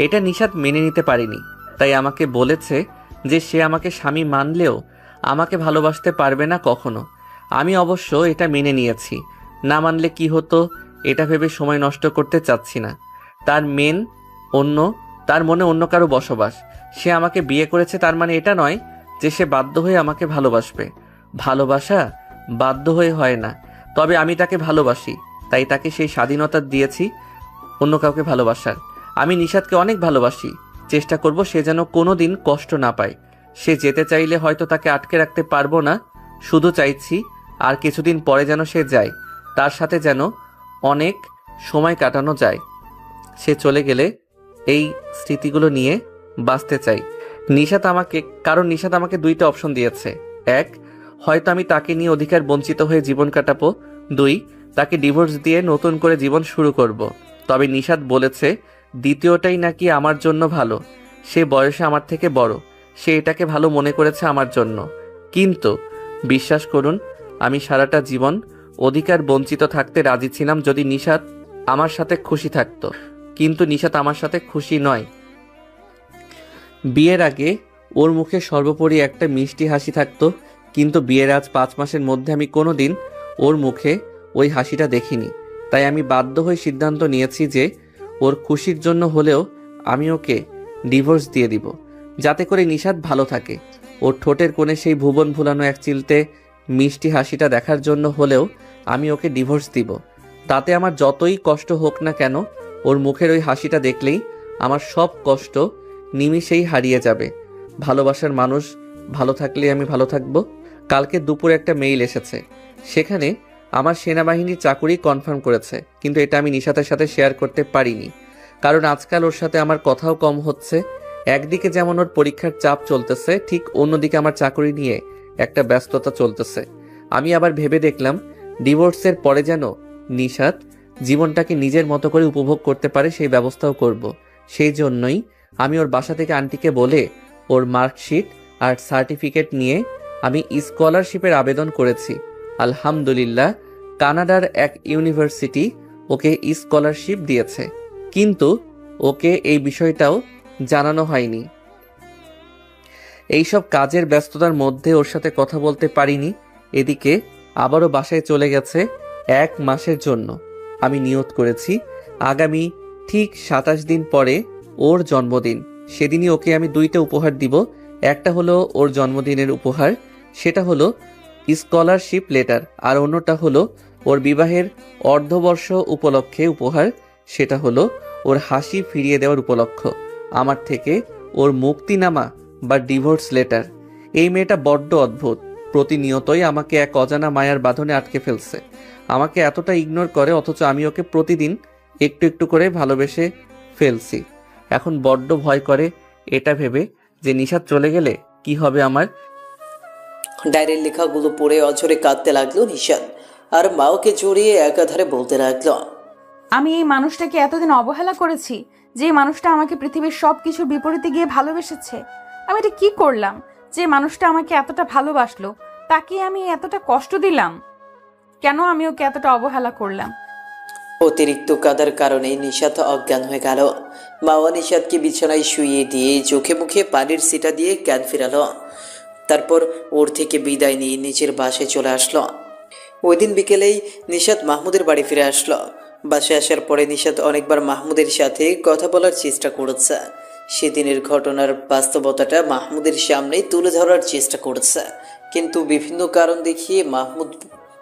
এটা নিশাত মেনে নিতে পারেনি, তাই আমাকে বলেছে যে সে আমাকে স্বামী মানলেও আমাকে ভালোবাসতে পারবে না কখনো। আমি অবশ্য এটা মেনে নিয়েছি। না মানলে কি হতো এটা ভেবে সময় নষ্ট করতে চাচ্ছি না। তার মনে অন্য কারো বসবাস। সে আমাকে বিয়ে করেছে, তার মানে এটা নয় যে সে বাধ্য হয়ে আমাকে ভালোবাসবে। ভালোবাসা বাধ্য হয়ে হয় না। তবে আমি তাকে ভালোবাসি, তাই তাকে সেই স্বাধীনতা দিয়েছি অন্য কাউকে ভালোবাসার। আমি নিশাতকে অনেক ভালোবাসি। চেষ্টা করব সে যেন কোনোদিন কষ্ট না পায়। সে যেতে চাইলে হয়তো তাকে আটকে রাখতে পারবো না। শুধু চাইছি আর কিছুদিন পরে যেন সে যায়, তার সাথে যেন অনেক সময় কাটানো যায়। সে চলে গেলে এই স্মৃতিগুলো নিয়ে বাঁচতে চাই। নিশাত আমাকে 2টা অপশন দিয়েছে। 1, হয়তো আমি তাকে নিয়ে অধিকার বঞ্চিত হয়ে জীবন কাটাবো। 2, তাকে ডিভোর্স দিয়ে নতুন করে জীবন শুরু করব। তবে নিশাত বলেছে দ্বিতীয়টাই নাকি আমার জন্য ভালো। সে বয়সে আমার থেকে বড়, সে এটাকে ভালো মনে করেছে আমার জন্য। কিন্তু বিশ্বাস করুন, আমি সারাটা জীবন অধিকার বঞ্চিত থাকতে রাজি ছিলাম যদি নিশাত আমার সাথে খুশি থাকতো। কিন্তু নিশাত আমার সাথে খুশি নয়। বিয়ের আগে ওর মুখে সর্বোপরি একটা মিষ্টি হাসি থাকতো, কিন্তু বিয়ের আজ 5 মাসের মধ্যে আমি কোনোদিন ওর মুখে ওই হাসিটা দেখিনি। তাই আমি বাধ্য হয়ে সিদ্ধান্ত নিয়েছি যে ওর খুশির জন্য হলেও আমি ওকে ডিভোর্স দিয়ে দিব, যাতে করে নিশাত ভালো থাকে। ওর ঠোঁটের কোণে সেই ভুবন ভুলানো এক চিলতে মিষ্টি হাসিটা দেখার জন্য হলেও আমি ওকে ডিভোর্স দিব। তাতে আমার যতই কষ্ট হোক না কেন, ওর মুখের ওই হাসিটা দেখলেই আমার সব কষ্ট নিমিষেই হারিয়ে যাবে। ভালোবাসার মানুষ ভালো থাকলে আমি ভালো থাকবো। কালকে দুপুরে একটা মেইল এসেছে, সেখানে আমার সেনাবাহিনীর চাকুরি কনফার্ম করেছে, কিন্তু এটা আমি নিশাতের সাথে শেয়ার করতে পারিনি, কারণ আজকাল ওর সাথে আমার কথাও কম হচ্ছে। একদিকে যেমন ওর পরীক্ষার চাপ চলতেছে, ঠিক অন্যদিকে আমার চাকরি নিয়ে একটা ব্যস্ততা চলতেছে। আমি আবার ভেবে দেখলাম ডিভোর্সের পরে যেন নিশাত জীবনটাকে নিজের মতো করে উপভোগ করতে পারে, সেই ব্যবস্থাও করব। সেই জন্যই আমি ওর বাসা থেকে আন্টিকে বলে ওর মার্কশিট আর সার্টিফিকেট নিয়ে আমি স্কলারশিপের আবেদন করেছি। আলহামদুলিল্লাহ, কানাডার এক ইউনিভার্সিটি ওকে স্কলারশিপ দিয়েছে, কিন্তু ওকে এই বিষয়টাও জানানো হয়নি। এইসব কাজের ব্যস্ততার মধ্যে ওর সাথে কথা বলতে পারিনি। এদিকে আবারও বাসায় চলে গেছে 1 মাসের জন্য। আমি নিয়ত করেছি আগামী ঠিক 27 দিন পরে ওর জন্মদিন, সেদিনই ওকে আমি 2টা উপহার দিব। একটা হলো ওর জন্মদিনের উপহার, সেটা হলো স্কলারশিপ লেটার, আর অন্যটা হলো ওর বিবাহের অর্ধবর্ষ উপলক্ষে উপহার, সেটা হলো ওর হাসি ফিরিয়ে দেওয়ার উপলক্ষ আমার থেকে ওর মুক্তিনামা বা ডিভোর্স লেটার। এই মেয়েটা বড্ড অদ্ভুত, প্রতিনিয়তই আমাকে এক অজানা মায়ার বাঁধনে আটকে ফেলছে। আমাকে এতটা ইগনোর করে, অথচ আমি ওকে প্রতিদিন একটু একটু করে ভালোবেসে ফেলছি। এখন বড্ড ভয় করে এটা ভেবে যে নিশাত চলে গেলে কি হবে আমার। ডায়েরির লেখাগুলো পড়ে অঝরে কাঁদতে লাগলো নিশাত, আর মাওকে জড়িয়ে একাধারে বলতে লাগলো, আমি এই মানুষটাকে এতদিন অবহেলা করেছি, যে মানুষটা আমাকে পৃথিবীর সব কিছুর বিপরীতে গিয়ে ভালোবেসেছে। আমি এটা কি করলাম যে মানুষটা আমাকে এতটা ভালোবাসলো, তাকে আমি এতটা কষ্ট দিলাম? কেন আমি ওকে এতটা অবহেলা করলাম? অতিরিক্ত কাদার কারণে নিশাত অজ্ঞান হয়ে গেল। মাওয়া নিশাতকে বিছানায় শুইয়ে দিয়ে চোখে মুখে পানির ছিটা দিয়ে জ্ঞান ফেরালো। তারপর ওর থেকে বিদায় নিয়ে নিজের বাসায় চলে আসলো। ওই দিন বিকেলেই নিশাত মাহমুদের বাড়ি ফিরে আসলো। বাসায় আসার পরে নিশাত অনেকবার মাহমুদের সাথে কথা বলার চেষ্টা করেছে। সেদিনের ঘটনার বাস্তবতাটা মাহমুদের সামনে তুলে ধরার চেষ্টা করেছে, কিন্তু বিভিন্ন কারণ দেখিয়ে মাহমুদ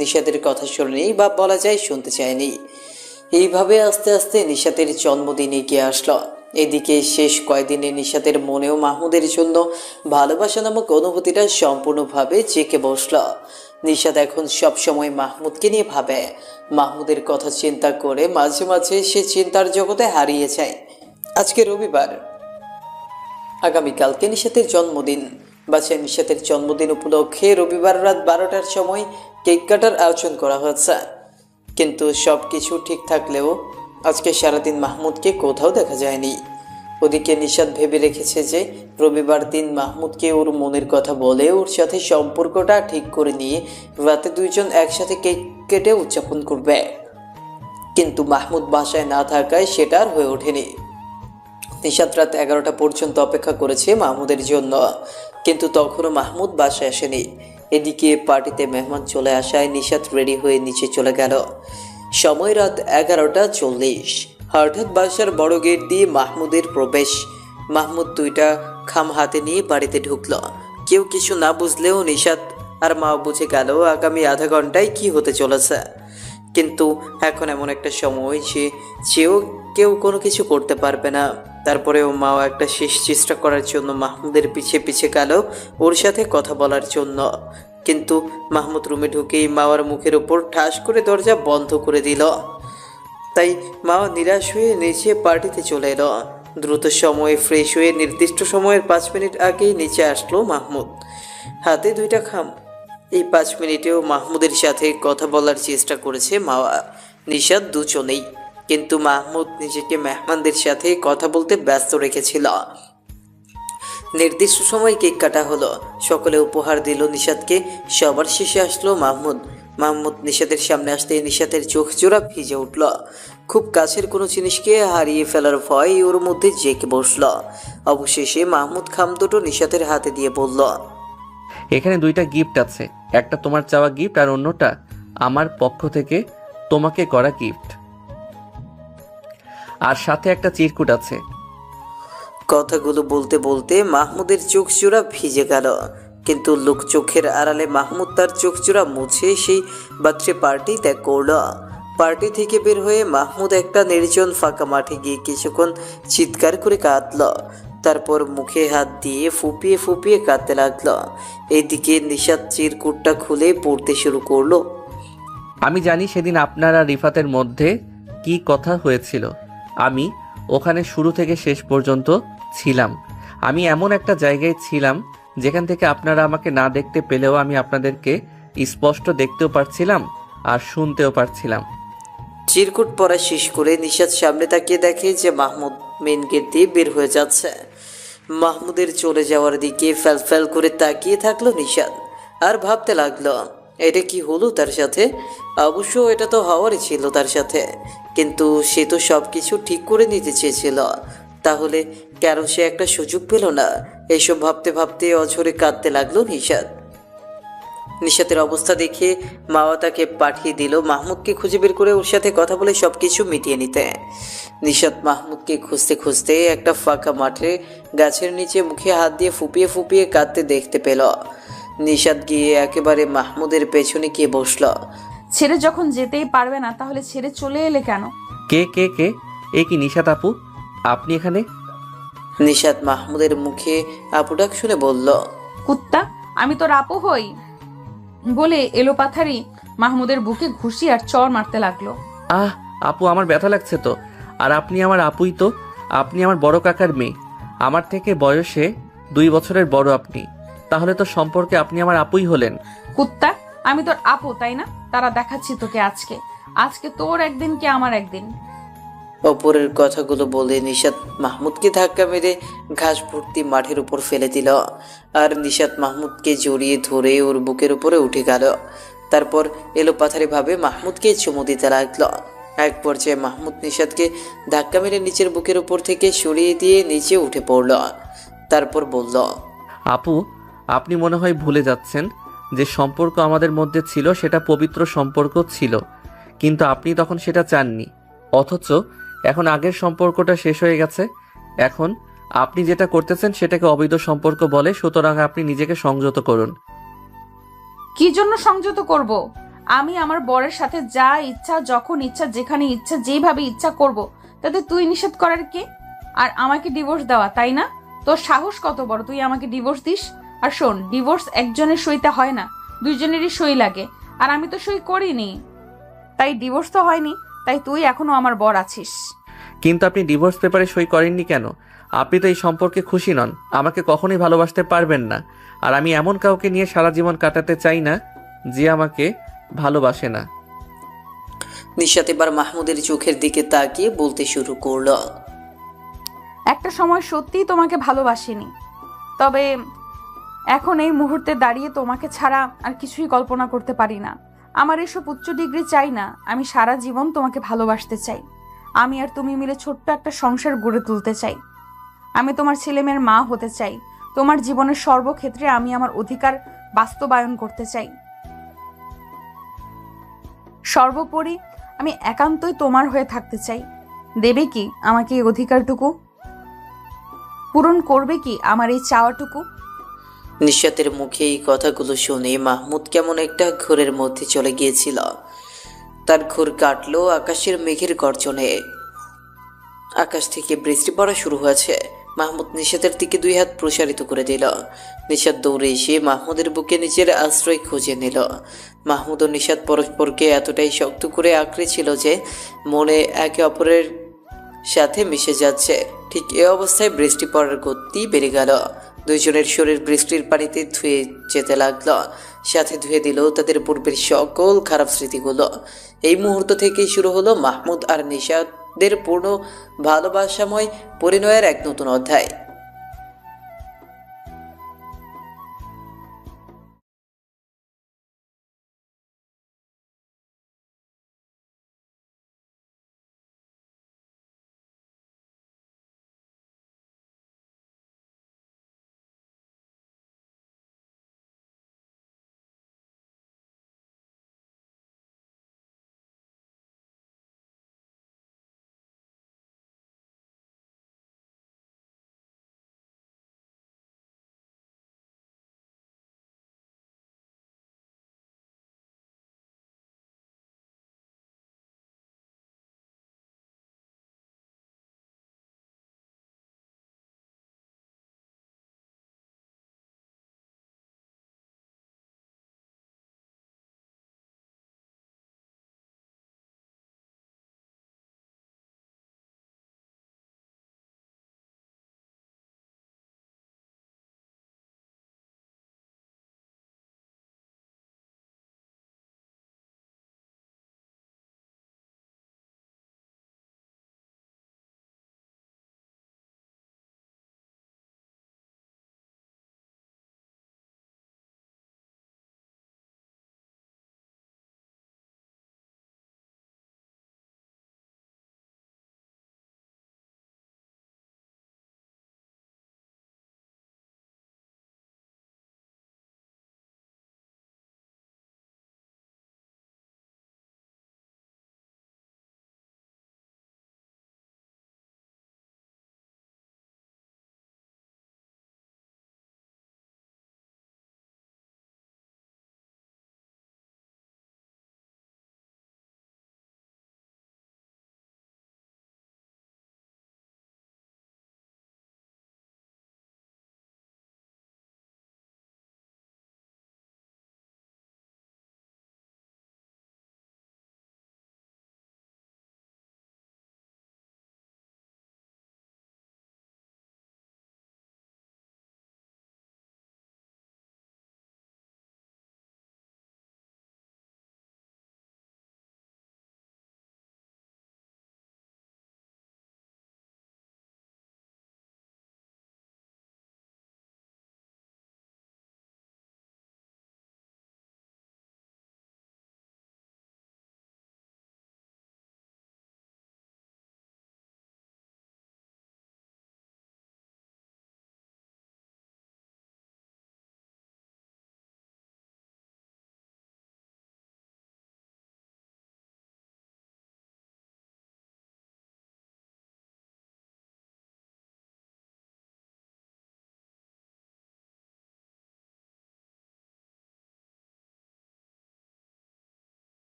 নিশাতের কথা শোনেনি, বা বলা যায় শুনতে চায়নি। এইভাবে আস্তে আস্তে নিশাতের জন্মদিন এগিয়ে আসলো। এদিকে শেষ কয়েকদিনে নিশাতের মনেও মাহমুদের জন্য ভালোবাসা নামক অনুভূতিটা সম্পূর্ণভাবে জেঁকে বসল। নিশাত এখন সবসময় মাহমুদকে নিয়ে ভাবে। মাহমুদের কথা চিন্তা করে মাঝে মাঝে সে চিন্তার জগতে হারিয়ে যায়। আজকে রবিবার, আগামীকালকে নিশাতের জন্মদিন। বাসায় নিশাতের জন্মদিন উপলক্ষে রবিবার রাত 12টার সময় কেক কাটার আয়োজন করা হয়েছে, কিন্তু সব কিছু ঠিক থাকলেও আজকে সারাদিন মাহমুদকে কোথাও দেখা যায়নি। ওদিকে নিশাত ভেবে রেখেছে যে রবিবার দিন মাহমুদকে ওর মনের কথা বলে ওর সাথে সম্পর্কটা ঠিক করে নিয়ে রাতে দুইজন একসাথে কেক কেটে উদযাপন করবে, কিন্তু মাহমুদ বাসায় না থাকায় সেটা আর হয়ে ওঠেনি। নিশাত রাত 11টা পর্যন্ত অপেক্ষা করেছে মাহমুদের জন্য, কিন্তু তখনও মাহমুদ বাসায় আসেনি। এদিকে পার্টিতে মেহমান চলে আসায় নিশাত রেডি হয়ে নিচে চলে গেল। সময় রাত 11:40। হঠাৎ বাসার বড় গেট দিয়ে মাহমুদের প্রবেশ। মাহমুদ 2টা খাম হাতে নিয়ে বাড়িতে ঢুকল। কেউ কিছু না বুঝলেও নিশাত আর মা বুঝে গেল আগামী আধা ঘন্টায় কি হতে চলেছে। কিন্তু এখন এমন একটা সময় যেও কেউ কোনো কিছু করতে পারবে না। তারপরেও মাও একটা শেষ চেষ্টা করার জন্য মাহমুদের পিছে পিছে গেল ওর সাথে কথা বলার জন্য, কিন্তু মাহমুদ রুমে ঢুকেই মাওয়ার মুখের উপর ঠাস করে দরজা বন্ধ করে দিল। তাই মা নিরাশ হয়ে নিচে পার্টিতে চলে এলো। দ্রুত সময়ে ফ্রেশ হয়ে নির্দিষ্ট সময়ের 5 মিনিট আগেই নিচে আসলো মাহমুদ, হাতে 2টা খাম। এই 5 মিনিটেও মাহমুদের সাথে কথা বলার চেষ্টা করেছে মাওয়া, নিশাত দুজনেই, কিন্তু মাহমুদ নিজেকে মেহমানদের সাথে কথা বলতে ব্যস্ত রেখেছিল। নির্দিষ্ট সময় কেক কাটা হলো, সকলে উপহার দিল নিশাতকে। সবার শেষে আসলো মাহমুদ। নিশাতের সামনে আসতেই নিশাতের চোখ জোড়া ভিজে উঠল। খুব কাছের কোনো জিনিসকে হারিয়ে ফেলার ভয় ওর মধ্যে জেঁকে বসল। অবশেষে মাহমুদ খাম দুটো নিশাতের হাতে দিয়ে বলল, এখানে 2টা গিফট আছে, একটা তোমার চাওয়া গিফট আর অন্যটা আমার পক্ষ থেকে তোমাকে করা গিফট। আর সাথে একটা চিরকুট আছে। কথাগুলো বলতে বলতে মাহমুদের চোখ জোড়া ভিজে গেল, কিন্তু লোক চোখের আড়ালে মাহমুদ তার চোখ জোড়া মুছে সেই বার্থডে পার্টি ত্যাগ করল। পার্টি থেকে বের হয়ে মাহমুদ একটা নির্জন ফাঁকা মাঠে গিয়ে কিছুক্ষণ চিৎকার করে কাঁদল, তারপর মুখে হাত দিয়ে ফুপিয়ে ফুপিয়ে কাঁদতে লাগলো। এইদিকে নিশাত চিরকুটটা খুলে পড়তে শুরু করলো। আমি জানি সেদিন আপনার আর রিফাতের মধ্যে কি কথা হয়েছিল। আমি ওখানে শুরু থেকে শেষ পর্যন্ত ছিলাম। আমি এমন একটা জায়গায় ছিলাম যেখান থেকে আপনারা আমাকে না দেখতে পেলেও আমি আপনাদেরকে স্পষ্ট দেখতেও পারছিলাম আর শুনতেও পারছিলাম। চিরকুট পড়া শেষ করে নিশাত সামনে তাকিয়ে দেখে যে মাহমুদ মেন গেট দিয়ে বের হয়ে যাচ্ছে। মাহমুদের চলে যাওয়ার দিকে ফ্যাল ফ্যাল করে তাকিয়ে থাকলো নিশাত, আর ভাবতে লাগলো এটা কি হলো তার সাথে। অবশ্য এটা তো হওয়ারই ছিল তার সাথে, কিন্তু সে তো সব কিছু ঠিক করে নিতে চেয়েছিল, তাহলে কেন সে একটা সুযোগ পেল না? এইসব ভাবতে ভাবতে অঝরে কাঁদতে লাগলো নিশাত। নিশাতের অবস্থা দেখে মাওয়া তাকে পাঠিয়ে দিল মাহমুদকে খুঁজে বের করে ওর সাথে কথা বলে সব কিছু মিটিয়ে নিতে। নিশাত মাহমুদকে খুঁজতে খুঁজতে একটা ফাঁকা মাঠে গাছের নিচে মুখে হাত দিয়ে ফুপিয়ে ফুপিয়ে কাঁদতে দেখতে পেল। নিশাত গিয়ে একেবারে মাহমুদের পেছনে গিয়ে বসল। ছেড়ে যখন যেতেই পারবে না তাহলে ছেড়ে চলে এলে কেন? কে কে কে? এ কি নিশাত আপু? আপনি এখানে? নিশাত মাহমুদের মুখে আপু ডাক শুনে বলল, কুত্তা, আমি তোর আপু হই বলে এলোপাথারি মাহমুদের বুকে ঘুষি আর চড় মারতে লাগলো। আহ আপু, আমার ব্যথা লাগছে তো। আর আপনি আমার আপুই তো। আপনি আমার বড় কাকার মেয়ে। আমার থেকে বয়সে 2 বছরের বড় আপনি। তাহলে তো সম্পর্কে আপনি আমার আপুই হলেন। কুত্তা, আমি তোর আপু তাই না? তারা দেখাচ্ছি তোকে আজকে। আজকে তোর একদিন কি আমার একদিন। অপরের কথাগুলো বলে নিশাত মাহমুদকে ধাক্কা মেরে ঘাস ভর্তি মাঠের উপর ফেলে দিল, আর নিশাত মাহমুদকে জড়িয়ে ধরে ওর বুকের উপরে উঠে গেল। তারপর এলোপাথারিভাবে মাহমুদকে চুমু দিতে লাগলো। এক পর্যায়ে মাহমুদ নিশাতকে ধাক্কা মেরে নিচের বুকের উপর থেকে সরিয়ে দিয়ে নিচে উঠে পড়ল। তারপর বলল, আপু, আপনি মনে হয় ভুলে যাচ্ছেন যে সম্পর্ক আমাদের মধ্যে ছিল সেটা পবিত্র সম্পর্ক ছিল, কিন্তু আপনি তখন সেটা চাননি। অথচ এখন আগের সম্পর্কটা শেষ হয়ে গেছে। এখন আপনি যেটা করতেছেন সেটাকে অবৈধ সম্পর্ক বলে, সুতরাং আপনি নিজেকে সংযত করুন। কি জন্য সংযত করব? আমি আমার বরের সাথে যা ইচ্ছা, যখন ইচ্ছা, যেখানে ইচ্ছা, যেভাবে ইচ্ছা করব, তাতে তুই নিষেধ করার কে? আর আমাকে ডিভোর্স দেওয়া, তাই না? তোর সাহস কত বড়, তুই আমাকে ডিভোর্স দিস? আর শোন, ডিভোর্স একজনের সইতে হয় না, 2 জনেরই সই লাগে। আর আমি তো সই করিনি, তাই ডিভোর্স তো হয়নি। তাই তুই এখনো আমার বর আছিস। কিন্তু আপনি ডিভোর্স পেপারে সই করেননি কেন? আপনি তো এই সম্পর্কে খুশি নন, আমাকে কখনোই ভালোবাসতে পারবেন না। আর আমি এমন কাউকে নিয়ে সারা জীবন কাটাতে চাই না যে আমাকে ভালোবাসে না। নিশাত এবার মাহমুদের চোখের দিকে তাকিয়ে বলতে শুরু করলো, একটা সময় সত্যিই তোমাকে ভালোবাসিনি, তবে এখন এই মুহূর্তে দাঁড়িয়ে তোমাকে ছাড়া আর কিছুই কল্পনা করতে পারি না। আমার এসব উচ্চ ডিগ্রি চাই না, আমি সারা জীবন তোমাকে ভালোবাসতে চাই। আমি আর তুমি মিলে ছোট্ট একটা সংসার গড়ে তুলতে চাই। আমি তোমার ছেলেমেয়ের মা হতে চাই। তোমার জীবনের সর্বক্ষেত্রে আমি আমার অধিকার বাস্তবায়ন করতে চাই। সর্বোপরি আমি একান্তই তোমার হয়ে থাকতে চাই। দেবে কি আমাকে এই অধিকারটুকু? পূরণ করবে কি আমার এই চাওয়াটুকু? নিশাতের মুখে এই কথাগুলো শুনে মাহমুদ কেমন একটা ঘোরের মধ্যে চলে গিয়েছিল। তার ঘোর কাটলো আকাশের মেঘের গর্জনে। আকাশ থেকে বৃষ্টি পড়া শুরু হয়েছে। মাহমুদ নিশাতের দিকে 2 হাত প্রসারিত করে দিল। নিশাত দৌড়ে এসে মাহমুদের বুকে নিজের আশ্রয় খুঁজে নিল। মাহমুদ ও নিশাত পরস্পরকে এতটাই শক্ত করে আঁকড়ে ছিল যে মনে একে অপরের সাথে মিশে যাচ্ছে। ঠিক এ অবস্থায় বৃষ্টি পড়ার গতি বেড়ে গেল। 2 জনের শরীর বৃষ্টির পানিতে ধুয়ে যেতে লাগলো, সাথে ধুয়ে দিল তাদের পূর্বের সকল খারাপ স্মৃতিগুলো। এই মুহূর্ত থেকেই শুরু হলো মাহমুদ আর নিশাতের পূর্ণ ভালোবাসাময় পরিণয়ের এক নতুন অধ্যায়।